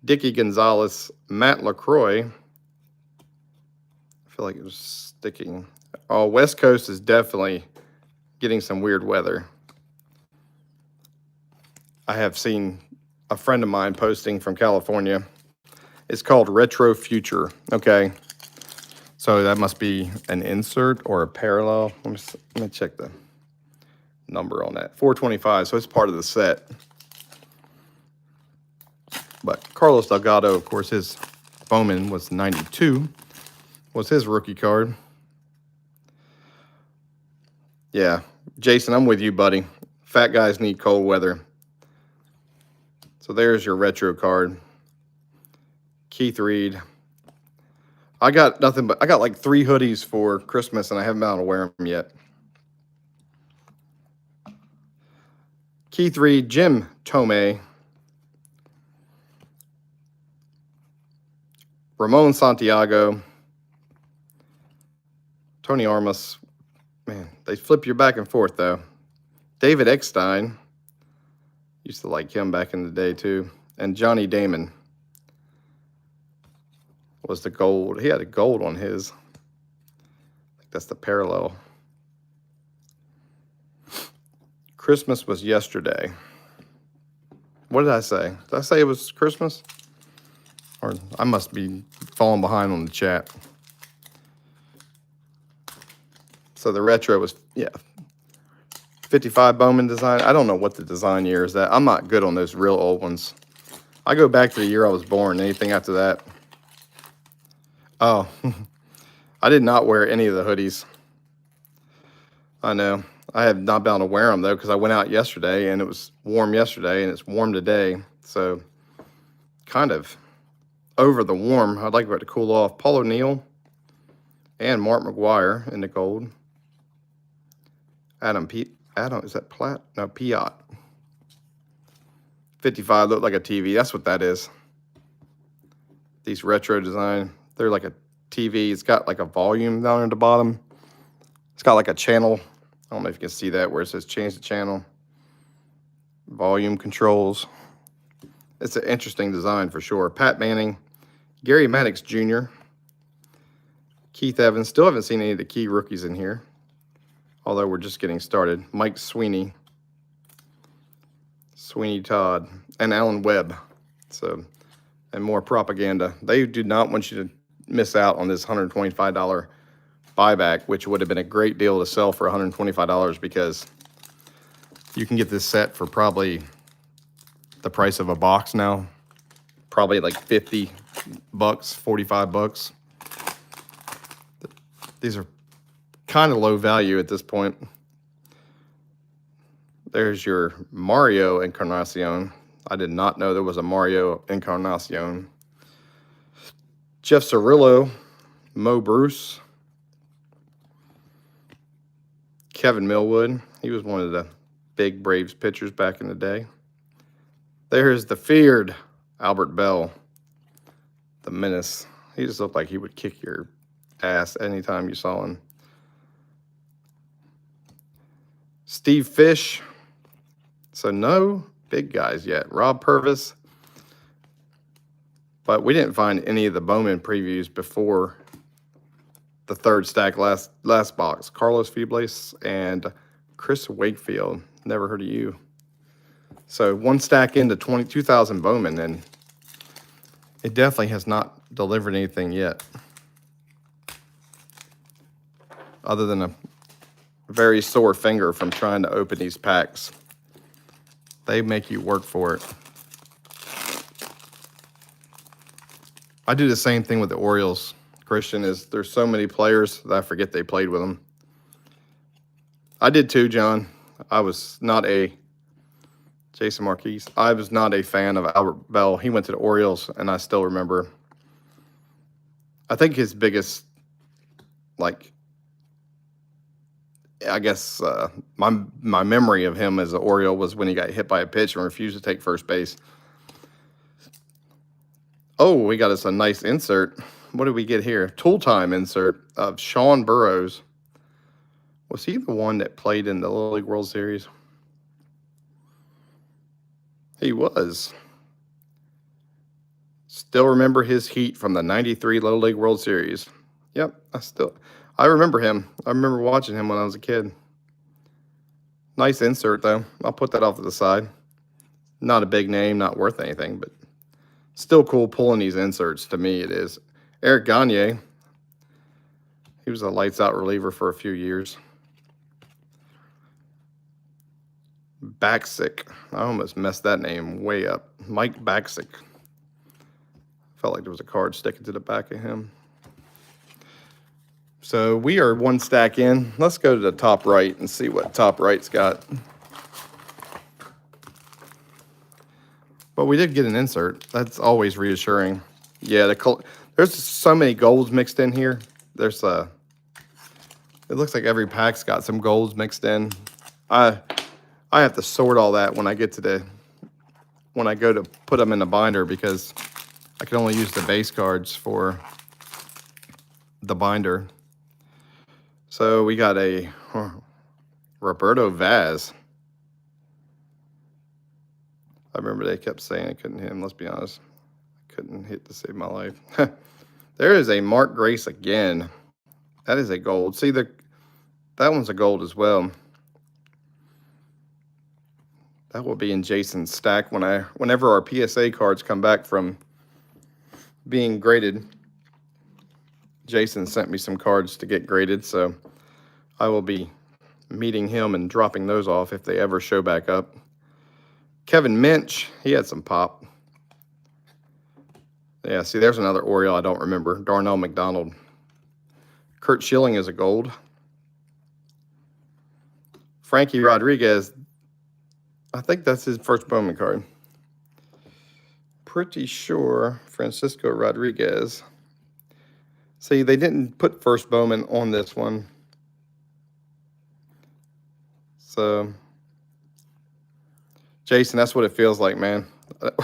Dickie Gonzalez, Matt LaCroix. I feel like it was sticking. Oh, West Coast is definitely getting some weird weather. I have seen a friend of mine posting from California. It's called Retro Future. Okay. So that must be an insert or a parallel. Let me check the number on that. 425. So it's part of the set. But Carlos Delgado, of course, his Bowman was 92, was his rookie card. Yeah, Jason, I'm with you, buddy. Fat guys need cold weather. So there's your retro card. Keith Reed. I got nothing but, I got like 3 hoodies for Christmas, and I haven't been able to wear them yet. Keith Reed, Jim Tomei. Ramon Santiago, Tony Armas. Man, they flip you back and forth, though. David Eckstein. Used to like him back in the day, too. And Johnny Damon was the gold. He had a gold on his. I think that's the parallel. Christmas was yesterday. What did I say? Did I say it was Christmas? Or I must be falling behind on the chat. So the retro was, yeah, 55 Bowman design. I don't know what the design year is that. I'm not good on those real old ones. I go back to the year I was born. Anything after that. Oh, I did not wear any of the hoodies. I know. I have not been able to wear them, though, because I went out yesterday, and it was warm yesterday, and it's warm today. So kind of over the warm. I'd like it to cool off. Paul O'Neill and Mark McGuire in the gold. Adam, is that Platt? No, Piot. 55 look like a TV. That's what that is. These retro design. They're like a TV. It's got like a volume down at the bottom. It's got like a channel. I don't know if you can see that where it says change the channel. Volume controls. It's an interesting design for sure. Pat Manning. Gary Maddox Jr. Keith Evans. Still haven't seen any of the key rookies in here, although we're just getting started. Mike Sweeney. Sweeney Todd. And Alan Webb. So and more propaganda. They do not want you to miss out on this $125 buyback, which would have been a great deal to sell for $125 because you can get this set for probably the price of a box now. Probably like 50 bucks, 45 bucks. These are kind of low value at this point. There's your Mario Encarnacion. I did not know there was a Mario Encarnacion. Jeff Cirillo, Mo Bruce, Kevin Millwood. He was one of the big Braves pitchers back in the day. There's the feared Albert Bell, the menace. He just looked like he would kick your ass anytime you saw him. Steve Fish. So no big guys yet. Rob Purvis. But we didn't find any of the Bowman previews before the third stack last box. Carlos Febles and Chris Wakefield. Never heard of you. So one stack into 22,000 Bowman, and it definitely has not delivered anything yet. Other than a very sore finger from trying to open these packs. They make you work for it. I do the same thing with the Orioles, Christian, is there's so many players that I forget they played with them. I did too, John. I was not a Jason Marquise. I was not a fan of Albert Bell. He went to the Orioles, and I still remember. I think his biggest, I guess my memory of him as an Oriole was when he got hit by a pitch and refused to take first base. Oh, we got us a nice insert. What did we get here? Tool time insert of Sean Burrows. Was he the one that played in the Little League World Series? He was. Still remember his heat from the 93 Little League World Series. Yep, I remember him. I remember watching him when I was a kid. Nice insert, though. I'll put that off to the side. Not a big name, not worth anything, but still cool pulling these inserts. To me, it is. Eric Gagne. He was a lights-out reliever for a few years. Baksick. I almost messed that name way up. Mike Baksick. Felt like there was a card sticking to the back of him. So we are one stack in. Let's go to the top right and see what top right's got. But we did get an insert. That's always reassuring. Yeah, there's so many golds mixed in here. It looks like every pack's got some golds mixed in. I have to sort all that when I go to put them in the binder because I can only use the base cards for the binder. So we got a Roberto Vaz. I remember they kept saying I couldn't hit him. Let's be honest. I couldn't hit to save my life. There is a Mark Grace again. That is a gold. See, that one's a gold as well. That will be in Jason's stack whenever our PSA cards come back from being graded. Jason sent me some cards to get graded, so I will be meeting him and dropping those off if they ever show back up. Kevin Minch, he had some pop. Yeah, see, there's another Oriole I don't remember. Darnell McDonald. Kurt Schilling is a gold. Frankie Rodriguez, I think that's his first Bowman card. Pretty sure Francisco Rodriguez. See, they didn't put first Bowman on this one. So, Jason, that's what it feels like, man.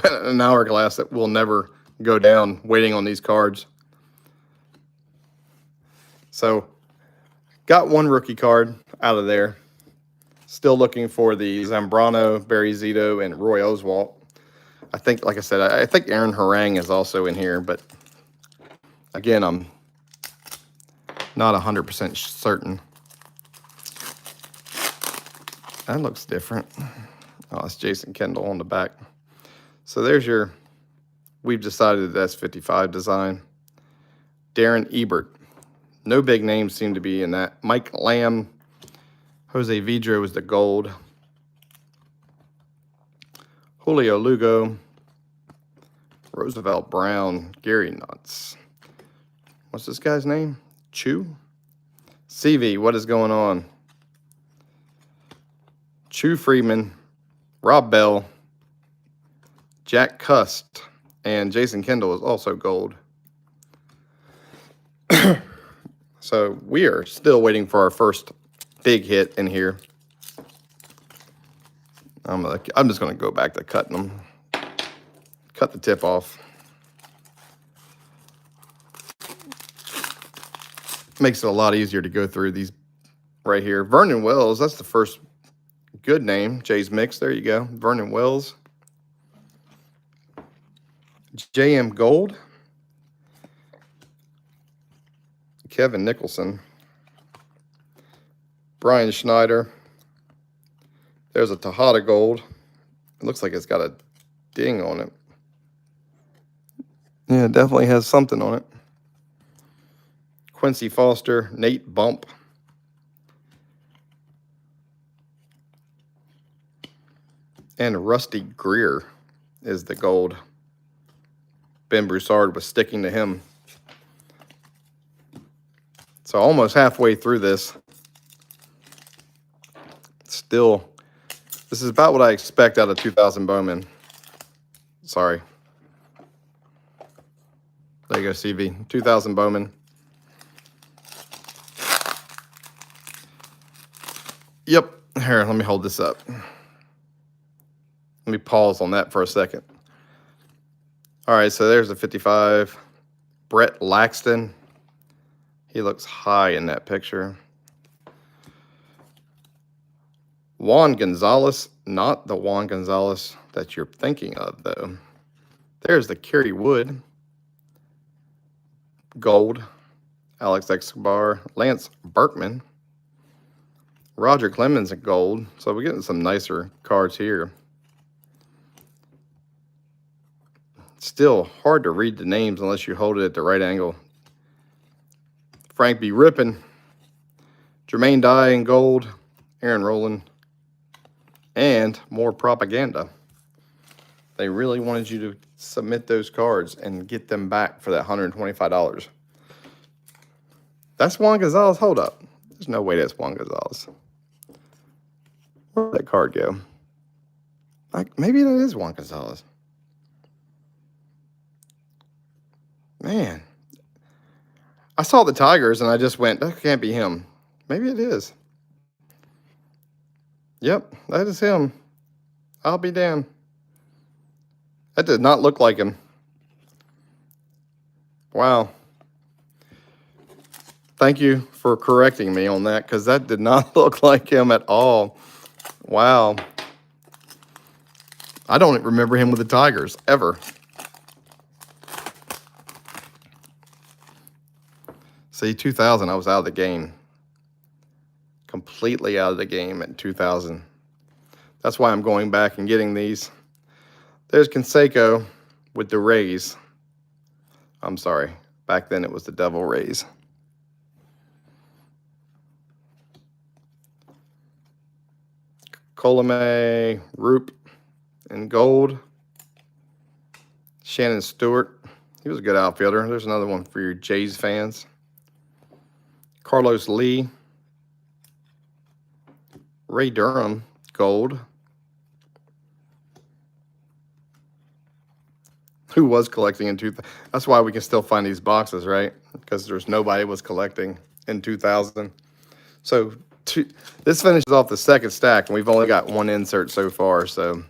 An hourglass that will never go down waiting on these cards. So, got one rookie card out of there. Still looking for the Zambrano, Barry Zito, and Roy Oswalt. I think, like I said, I think Aaron Harang is also in here, but again, I'm not 100% certain. That looks different. Oh, it's Jason Kendall on the back. So there's your we've decided that's 55 design. Darren Ebert. No big names seem to be in that. Mike Lamb. Jose Vidro is the gold. Julio Lugo. Roosevelt Brown. Gary Nuts. What's this guy's name? Chew? CV, what is going on? Chew Freeman. Rob Bell. Jack Cust. And Jason Kendall is also gold. So we are still waiting for our first big hit in here. I'm just going to go back to cutting them. Cut the tip off. Makes it a lot easier to go through these right here. Vernon Wells, that's the first good name. Jay's Mix, there you go. Vernon Wells. JM Gold. Kevin Nicholson. Brian Schneider. There's a Tejada Gold. It looks like it's got a ding on it. Yeah, it definitely has something on it. Quincy Foster. Nate Bump. And Rusty Greer is the gold. Ben Broussard was sticking to him. So almost halfway through this. Still, this is about what I expect out of 2000 Bowman. Sorry. There you go, CV. 2000 Bowman. Yep. Here, let me hold this up. Let me pause on that for a second. All right, so there's the 55. Brett Laxton. He looks high in that picture. Juan Gonzalez, not the Juan Gonzalez that you're thinking of, though. There's the Kerry Wood. Gold. Alex Escobar. Lance Berkman. Roger Clemens in gold. So we're getting some nicer cards here. Still hard to read the names unless you hold it at the right angle. Frank B. Rippin. Jermaine Dye in gold. Aaron Rowland. And more propaganda. They really wanted you to submit those cards and get them back for that $125. That's Juan Gonzalez. Hold up. There's no way that's Juan Gonzalez. Where'd that card go? Like, maybe that is Juan Gonzalez. Man. I saw the Tigers and I just went, that can't be him. Maybe it is. Yep, that is him. I'll be damned. That did not look like him. Wow. Thank you for correcting me on that, because that did not look like him at all. Wow. I don't remember him with the Tigers, ever. See, 2000, I was out of the game. Completely out of the game at 2000. That's why I'm going back and getting these. There's Canseco with the Rays. I'm sorry. Back then it was the Devil Rays. Colome, Roop, in gold. Shannon Stewart. He was a good outfielder. There's another one for your Jays fans. Carlos Lee. Ray Durham, gold. Who was collecting in 2000? That's why we can still find these boxes, right? Because there's nobody was collecting in 2000. So this finishes off the second stack, and we've only got one insert so far. So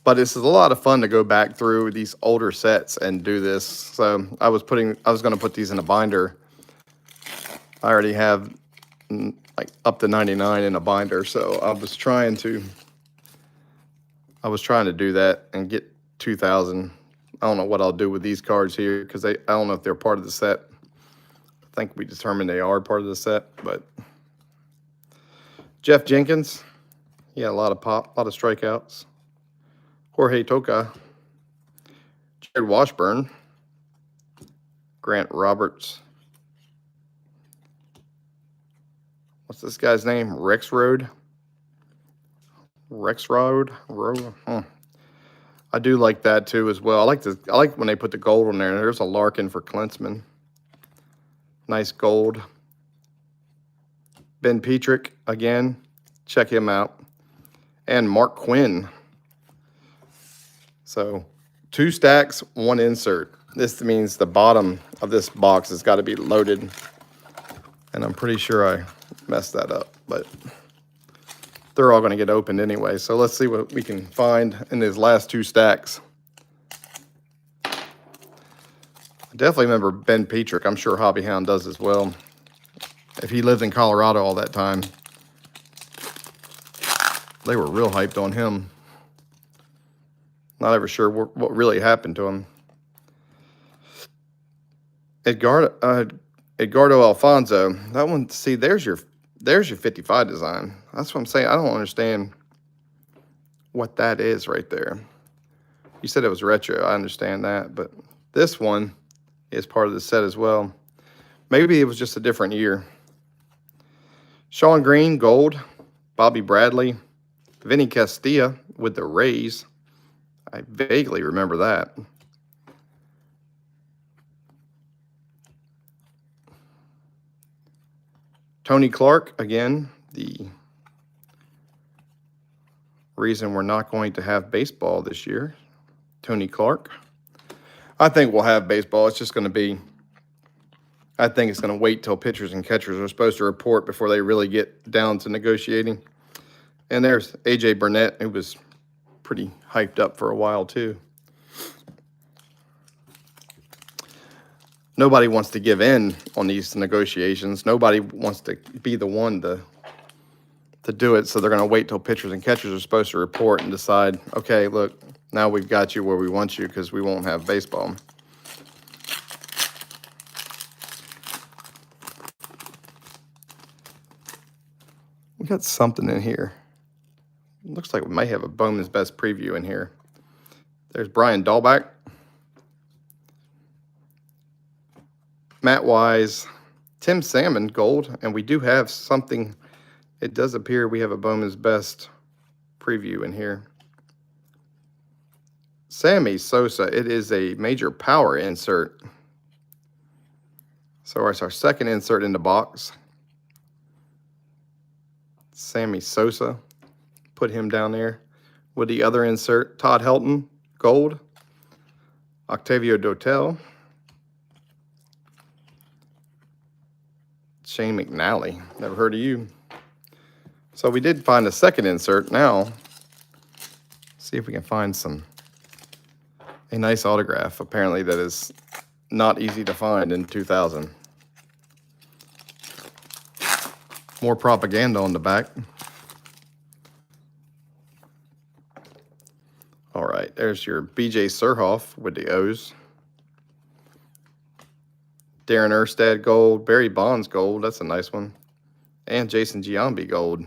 but this is a lot of fun to go back through these older sets and do this. So I was going to put these in a binder. I already have like up to 99 in a binder, so I was trying to do that and get 2000. I don't know what I'll do with these cards here, because I don't know if they're part of the set. I think we determined they are part of the set, but Jeff Jenkins, He had a lot of pop, a lot of strikeouts. Jorge Toca, Jared Washburn, Grant Roberts. What's this guy's name? Rexrode. I do like that too as well. I like when they put the gold on there. There's a Larkin for Klinsman. Nice gold. Ben Petrick again. Check him out. And Mark Quinn. So 2 stacks, 1 insert. This means the bottom of this box has got to be loaded. And I'm pretty sure I messed that up, but they're all going to get opened anyway. So let's see what we can find in these last 2 stacks. I definitely remember Ben Petrick. I'm sure Hobby Hound does as well. If he lived in Colorado all that time, they were real hyped on him. Not ever sure what really happened to him. Edgardo Alfonso. That one, see, there's your 55 design. That's what I'm saying. I don't understand what that is right there. You said it was retro. I understand that, but this one is part of the set as well. Maybe it was just a different year. Sean Green, gold. Bobby Bradley. Vinny Castilla with the Rays. I vaguely remember that. Tony Clark, again, the reason we're not going to have baseball this year. Tony Clark. I think we'll have baseball. It's just going to be, I think it's going to wait till pitchers and catchers are supposed to report before they really get down to negotiating. And there's A.J. Burnett, who was pretty hyped up for a while, too. Nobody wants to give in on these negotiations. Nobody wants to be the one to do it, so they're going to wait till pitchers and catchers are supposed to report and decide, okay, look, now we've got you where we want you because we won't have baseball. We got something in here. Looks like we might have a Bowman's Best preview in here. There's Brian Dahlback. Matt Wise, Tim Salmon, gold, and we do have something. It does appear we have a Bowman's Best preview in here. Sammy Sosa, it is a major power insert. So it's our second insert in the box. Sammy Sosa, put him down there. With the other insert, Todd Helton, gold. Octavio Dotel. Shane McNally, never heard of you. So we did find a second insert. Now, see if we can find a nice autograph. Apparently that is not easy to find in 2000. More propaganda on the back. All right, there's your B.J. Surhoff with the O's. Darren Erstad, gold. Barry Bonds, gold. That's a nice one. And Jason Giambi, gold.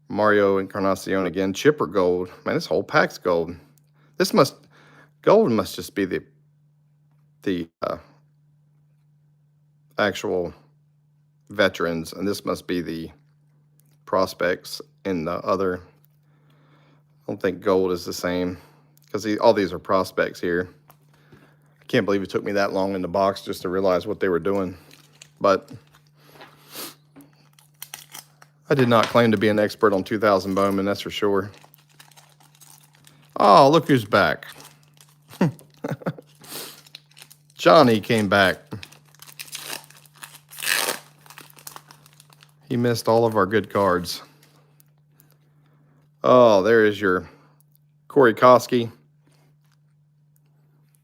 Mario Encarnacion again. Chipper, gold. Man, this whole pack's gold. Gold must just be the actual veterans, and this must be the prospects in the other. I don't think gold is the same because all these are prospects here. I can't believe it took me that long in the box just to realize what they were doing. But I did not claim to be an expert on 2000 Bowman, that's for sure. Oh, look who's back. Johnny came back. He missed all of our good cards. Oh, there is your Corey Koski.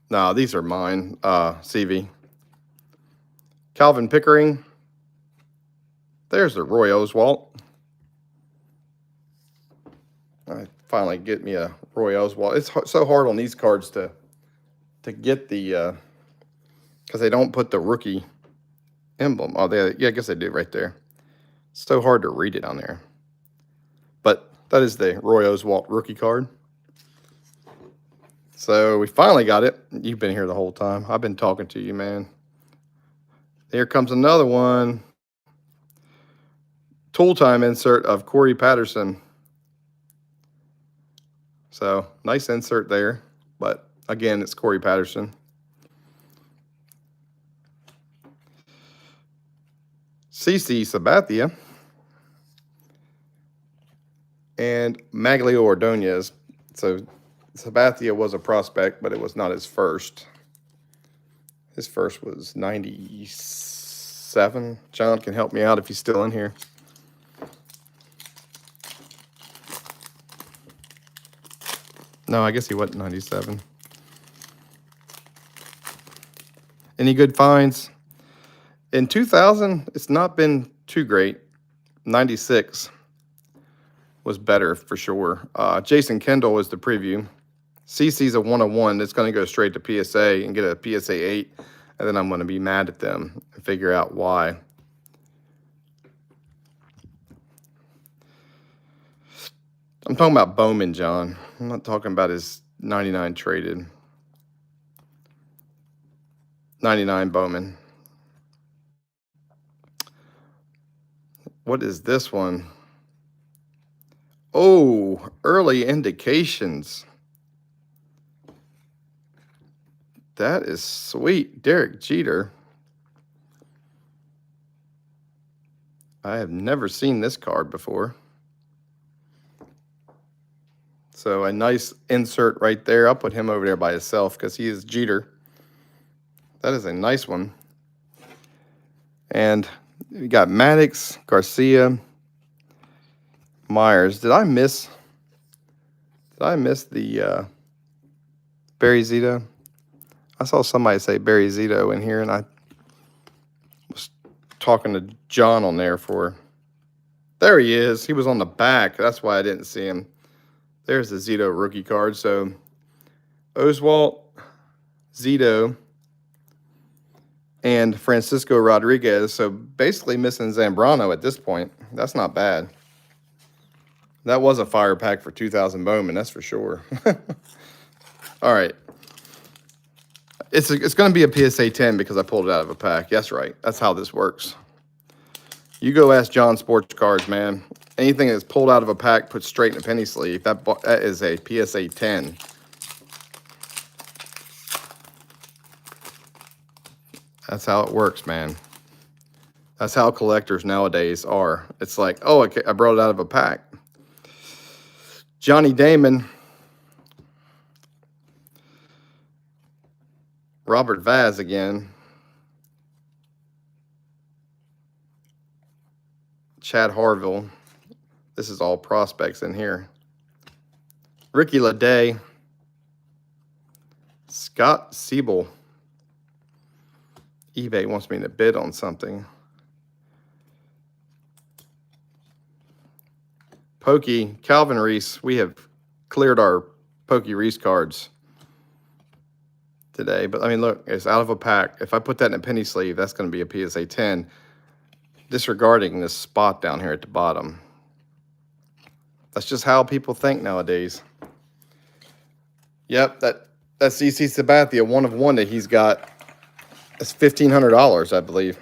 No, these are mine, CV. Calvin Pickering. There's the Roy Oswalt. I finally get me a Roy Oswalt. It's so hard on these cards to get the, because they don't put the rookie emblem. Oh, yeah, I guess they do right there. It's so hard to read it on there. That is the Roy Oswalt rookie card. So we finally got it. You've been here the whole time. I've been talking to you, man. Here comes another one. Tool time insert of Corey Patterson. So nice insert there. But again, it's Corey Patterson. CC Sabathia. And Maglio Ordonez. So Sabathia was a prospect, but it was not his first. His first was 97. John can help me out if he's still in here. No, I guess he wasn't 97. Any good finds? In 2000, it's not been too great. 96 was better for sure. Jason Kendall is the preview. CC's a 101. It's going to go straight to PSA and get a PSA 8, and then I'm going to be mad at them and figure out why. I'm talking about Bowman, John. I'm not talking about his 99 traded. 99 Bowman. What is this one? Oh, early indications. That is sweet. Derek Jeter. I have never seen this card before. So a nice insert right there. I'll put him over there by himself because he is Jeter. That is a nice one. And we got Maddox, Garcia, Myers. Did I miss the Barry Zito? I saw somebody say Barry Zito in here, and I was talking to John on there for. There he is. He was on the back. That's why I didn't see him. There's the Zito rookie card. So Oswalt, Zito, and Francisco Rodriguez. So basically missing Zambrano at this point. That's not bad. That was a fire pack for 2000 Bowman, that's for sure. All right. It's going to be a PSA 10 because I pulled it out of a pack. That's right. That's how this works. You go ask John Sports Cards, man. Anything that's pulled out of a pack, put straight in a penny sleeve. That is a PSA 10. That's how it works, man. That's how collectors nowadays are. It's like, oh, okay, I brought it out of a pack. Johnny Damon. Robert Vaz again. Chad Harville. This is all prospects in here. Ricky Leday. Scott Siebel. eBay wants me to bid on something. Pokey, Calvin Reese. We have cleared our Pokey Reese cards today. But, I mean, look, it's out of a pack. If I put that in a penny sleeve, that's going to be a PSA 10. Disregarding this spot down here at the bottom. That's just how people think nowadays. Yep, that's CC Sabathia, 1 of 1 that he's got. That's $1,500, I believe.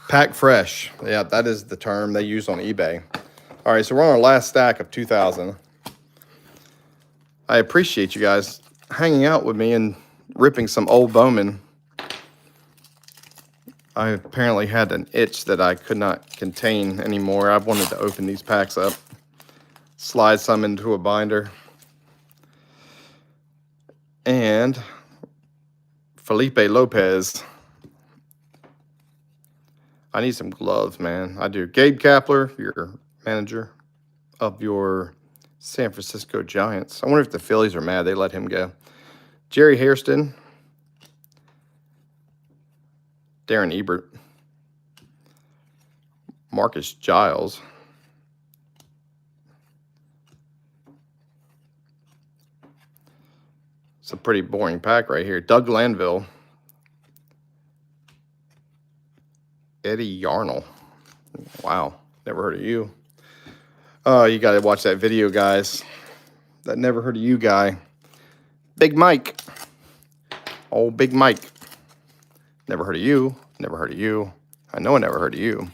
Pack fresh. Yeah, that is the term they use on eBay. All right, so we're on our last stack of 2000. I appreciate you guys hanging out with me and ripping some old Bowman. I apparently had an itch that I could not contain anymore. I wanted to open these packs up, slide some into a binder. And Felipe Lopez. I need some gloves, man. I do. Gabe Kapler, your manager of your San Francisco Giants. I wonder if the Phillies are mad they let him go. Jerry Hairston. Darren Ebert. Marcus Giles. It's a pretty boring pack right here. Doug Lanville. Eddie Yarnell. Wow, never heard of you. Oh, you got to watch that video, guys. That never heard of you guy. Big Mike. Oh, Big Mike. Never heard of you. Never heard of you. I know I never heard of you.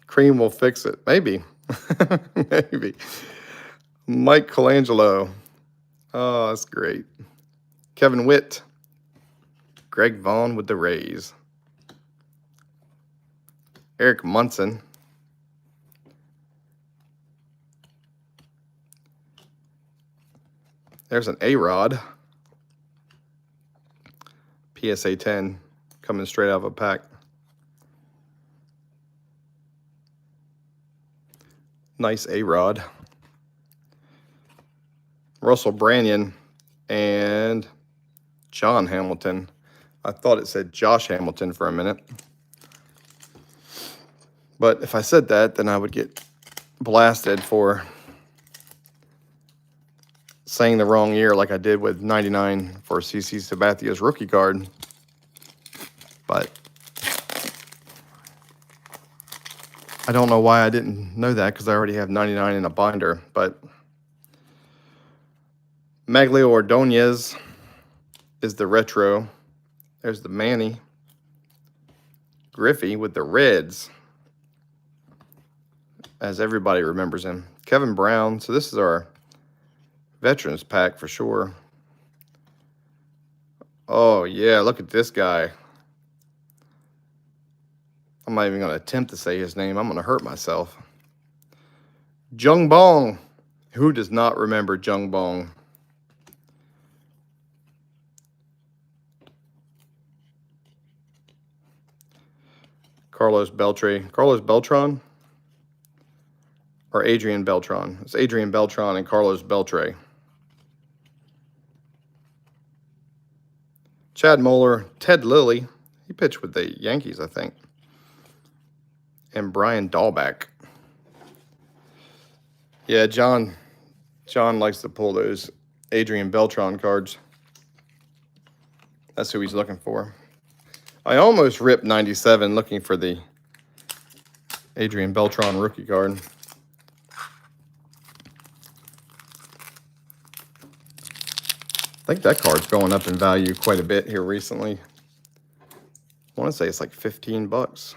Cream will fix it. Maybe. Maybe. Mike Colangelo. Oh, that's great. Kevin Witt. Greg Vaughn with the Rays. Eric Munson. There's an A-Rod. PSA 10 coming straight out of a pack. Nice A-Rod. Russell Branyan and John Hamilton. I thought it said Josh Hamilton for a minute. But if I said that, then I would get blasted for saying the wrong year like I did with 99 for CC Sabathia's rookie card. But I don't know why I didn't know that because I already have 99 in a binder. But Maglio Ordonez is the retro. There's the Manny. Griffey with the Reds, as everybody remembers him. Kevin Brown. So this is our Veterans pack for sure. Oh, yeah, look at this guy. I'm not even going to attempt to say his name. I'm going to hurt myself. Jung Bong. Who does not remember Jung Bong? Carlos Beltran. Carlos Beltran? Or Adrian Beltran? It's Adrian Beltran and Carlos Beltre. Chad Moeller, Ted Lilly. He pitched with the Yankees, I think. And Brian Dahlback. Yeah, John likes to pull those Adrian Beltran cards. That's who he's looking for. I almost ripped 97 looking for the Adrian Beltran rookie card. I think that card's going up in value quite a bit here recently. I want to say it's like 15 bucks.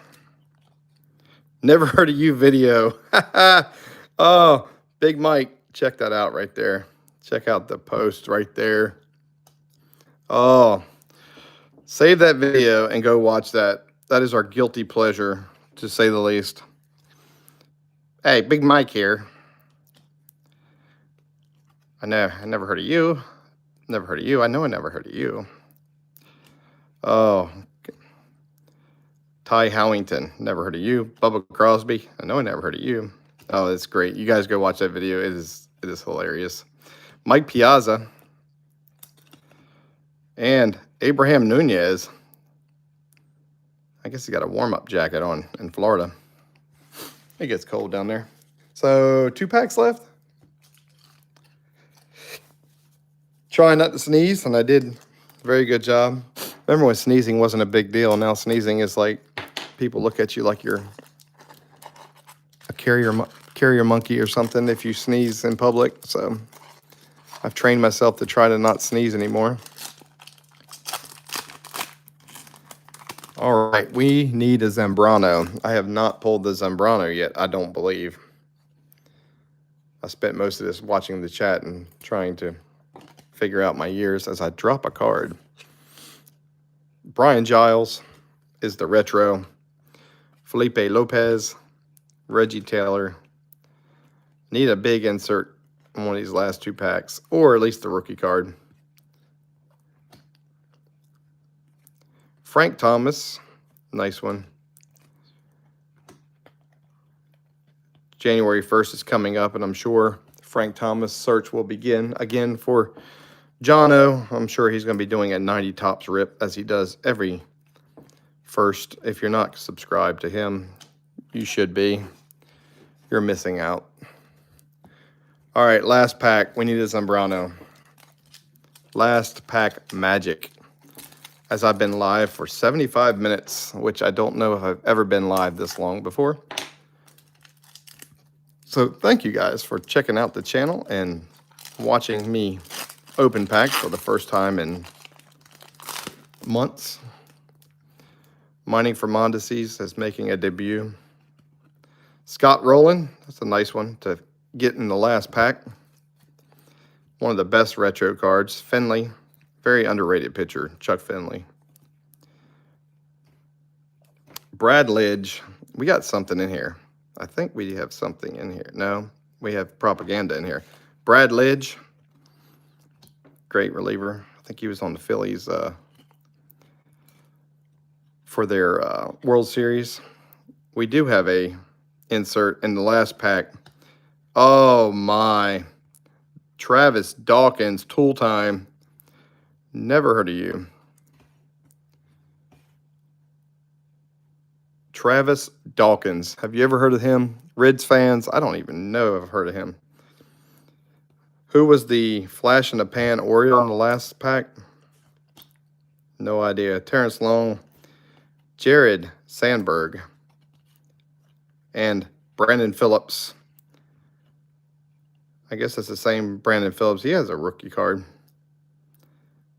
Never heard of you video. Oh, Big Mike. Check that out right there. Check out the post right there. Oh, save that video and go watch that. That is our guilty pleasure, to say the least. Hey, Big Mike here. I never heard of you. Never heard of you. I know I never heard of you. Oh, Ty Howington. Never heard of you. Bubba Crosby. I know I never heard of you. Oh, that's great. You guys go watch that video. It is hilarious. Mike Piazza. And Abraham Nunez. I guess he got a warm-up jacket on in Florida. It gets cold down there. So 2 packs left. Trying not to sneeze, and I did a very good job. Remember when sneezing wasn't a big deal? Now sneezing is like people look at you like you're a carrier monkey or something if you sneeze in public. So I've trained myself to try to not sneeze anymore. All right, we need a Zambrano. I have not pulled the Zambrano yet, I don't believe. I spent most of this watching the chat and trying to figure out my years as I drop a card. Brian Giles is the retro. Felipe Lopez, Reggie Taylor. Need a big insert on one of these last 2 packs, or at least the rookie card. Frank Thomas, nice one. January 1st is coming up, and I'm sure Frank Thomas search will begin again for Jono. I'm sure he's going to be doing a 90 tops rip as he does every first. If you're not subscribed to him, you should be. You're missing out. All right, last pack. We need a Zambrano. Last pack magic. As I've been live for 75 minutes, which I don't know if I've ever been live this long before. So thank you guys for checking out the channel and watching me open pack for the first time in months. Mining for Mondesies is making a debut. Scott Rowland, that's a nice one to get in the last pack. One of the best retro cards. Finley, very underrated pitcher, Chuck Finley. Brad Lidge, we got something in here. I think we have something in here. No, we have propaganda in here. Brad Lidge, great reliever. I think he was on the Phillies for their World Series. We do have a insert in the last pack. Oh my. Travis Dawkins, Tool Time. Never heard of you. Travis Dawkins. Have you ever heard of him? Reds fans, I don't even know if I've heard of him. Who was the flash in the pan Oriole in the last pack? No idea. Terence Long, Jared Sandberg, and Brandon Phillips. I guess that's the same Brandon Phillips. He has a rookie card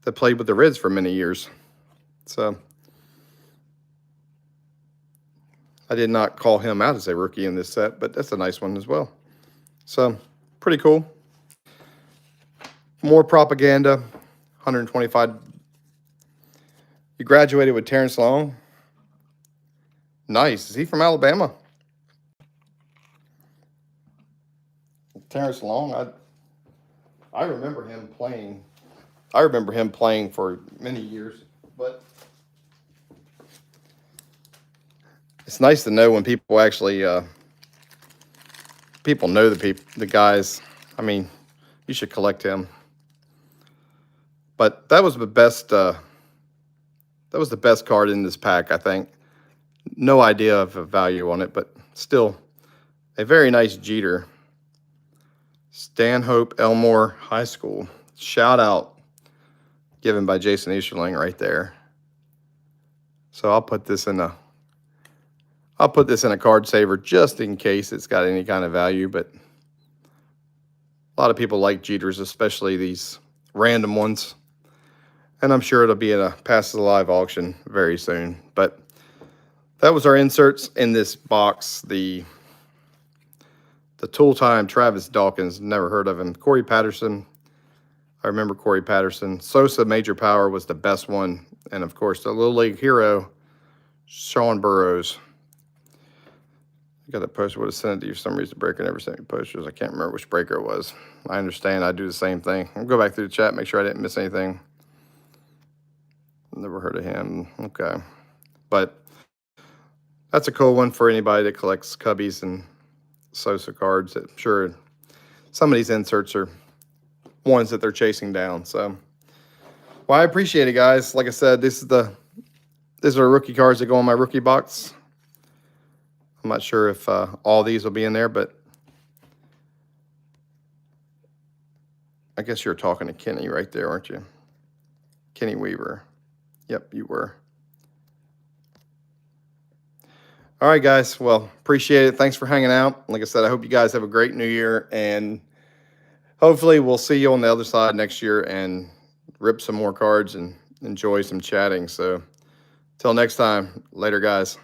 that played with the Reds for many years. So I did not call him out as a rookie in this set, but that's a nice one as well. So pretty cool. More propaganda. 125. You graduated with Terence Long. Nice. Is he from Alabama? Terence Long, I remember him playing. I remember him playing for many years, but it's nice to know when people actually people know the guys. I mean, you should collect him. But that was the best. That was the best card in this pack, I think. No idea of a value on it, but still a very nice Jeter. Stanhope Elmore High School. Shout out given by Jason Easterling right there. So I'll put this in a card saver just in case it's got any kind of value, but a lot of people like Jeters, especially these random ones. And I'm sure it'll be in a Pass the Live auction very soon. But that was our inserts in this box. The Tool Time Travis Dawkins, never heard of him. Corey Patterson, I remember Corey Patterson. Sosa Major Power was the best one. And, of course, the Little League hero, Sean Burrows. I got that poster, would have sent it to you for some reason. Breaker never sent me posters. I can't remember which breaker it was. I understand. I do the same thing. I'll go back through the chat, make sure I didn't miss anything. Never heard of him. Okay. But that's a cool one for anybody that collects Cubbies and Sosa cards. I'm sure some of these inserts are ones that they're chasing down. So, well, I appreciate it, guys. Like I said, these are rookie cards that go on my rookie box. I'm not sure if all these will be in there, but I guess you're talking to Kenny right there, aren't you? Kenny Weaver. Yep, you were. All right, guys. Well, appreciate it. Thanks for hanging out. Like I said, I hope you guys have a great new year, and hopefully we'll see you on the other side next year and rip some more cards and enjoy some chatting. So, till next time, later, guys.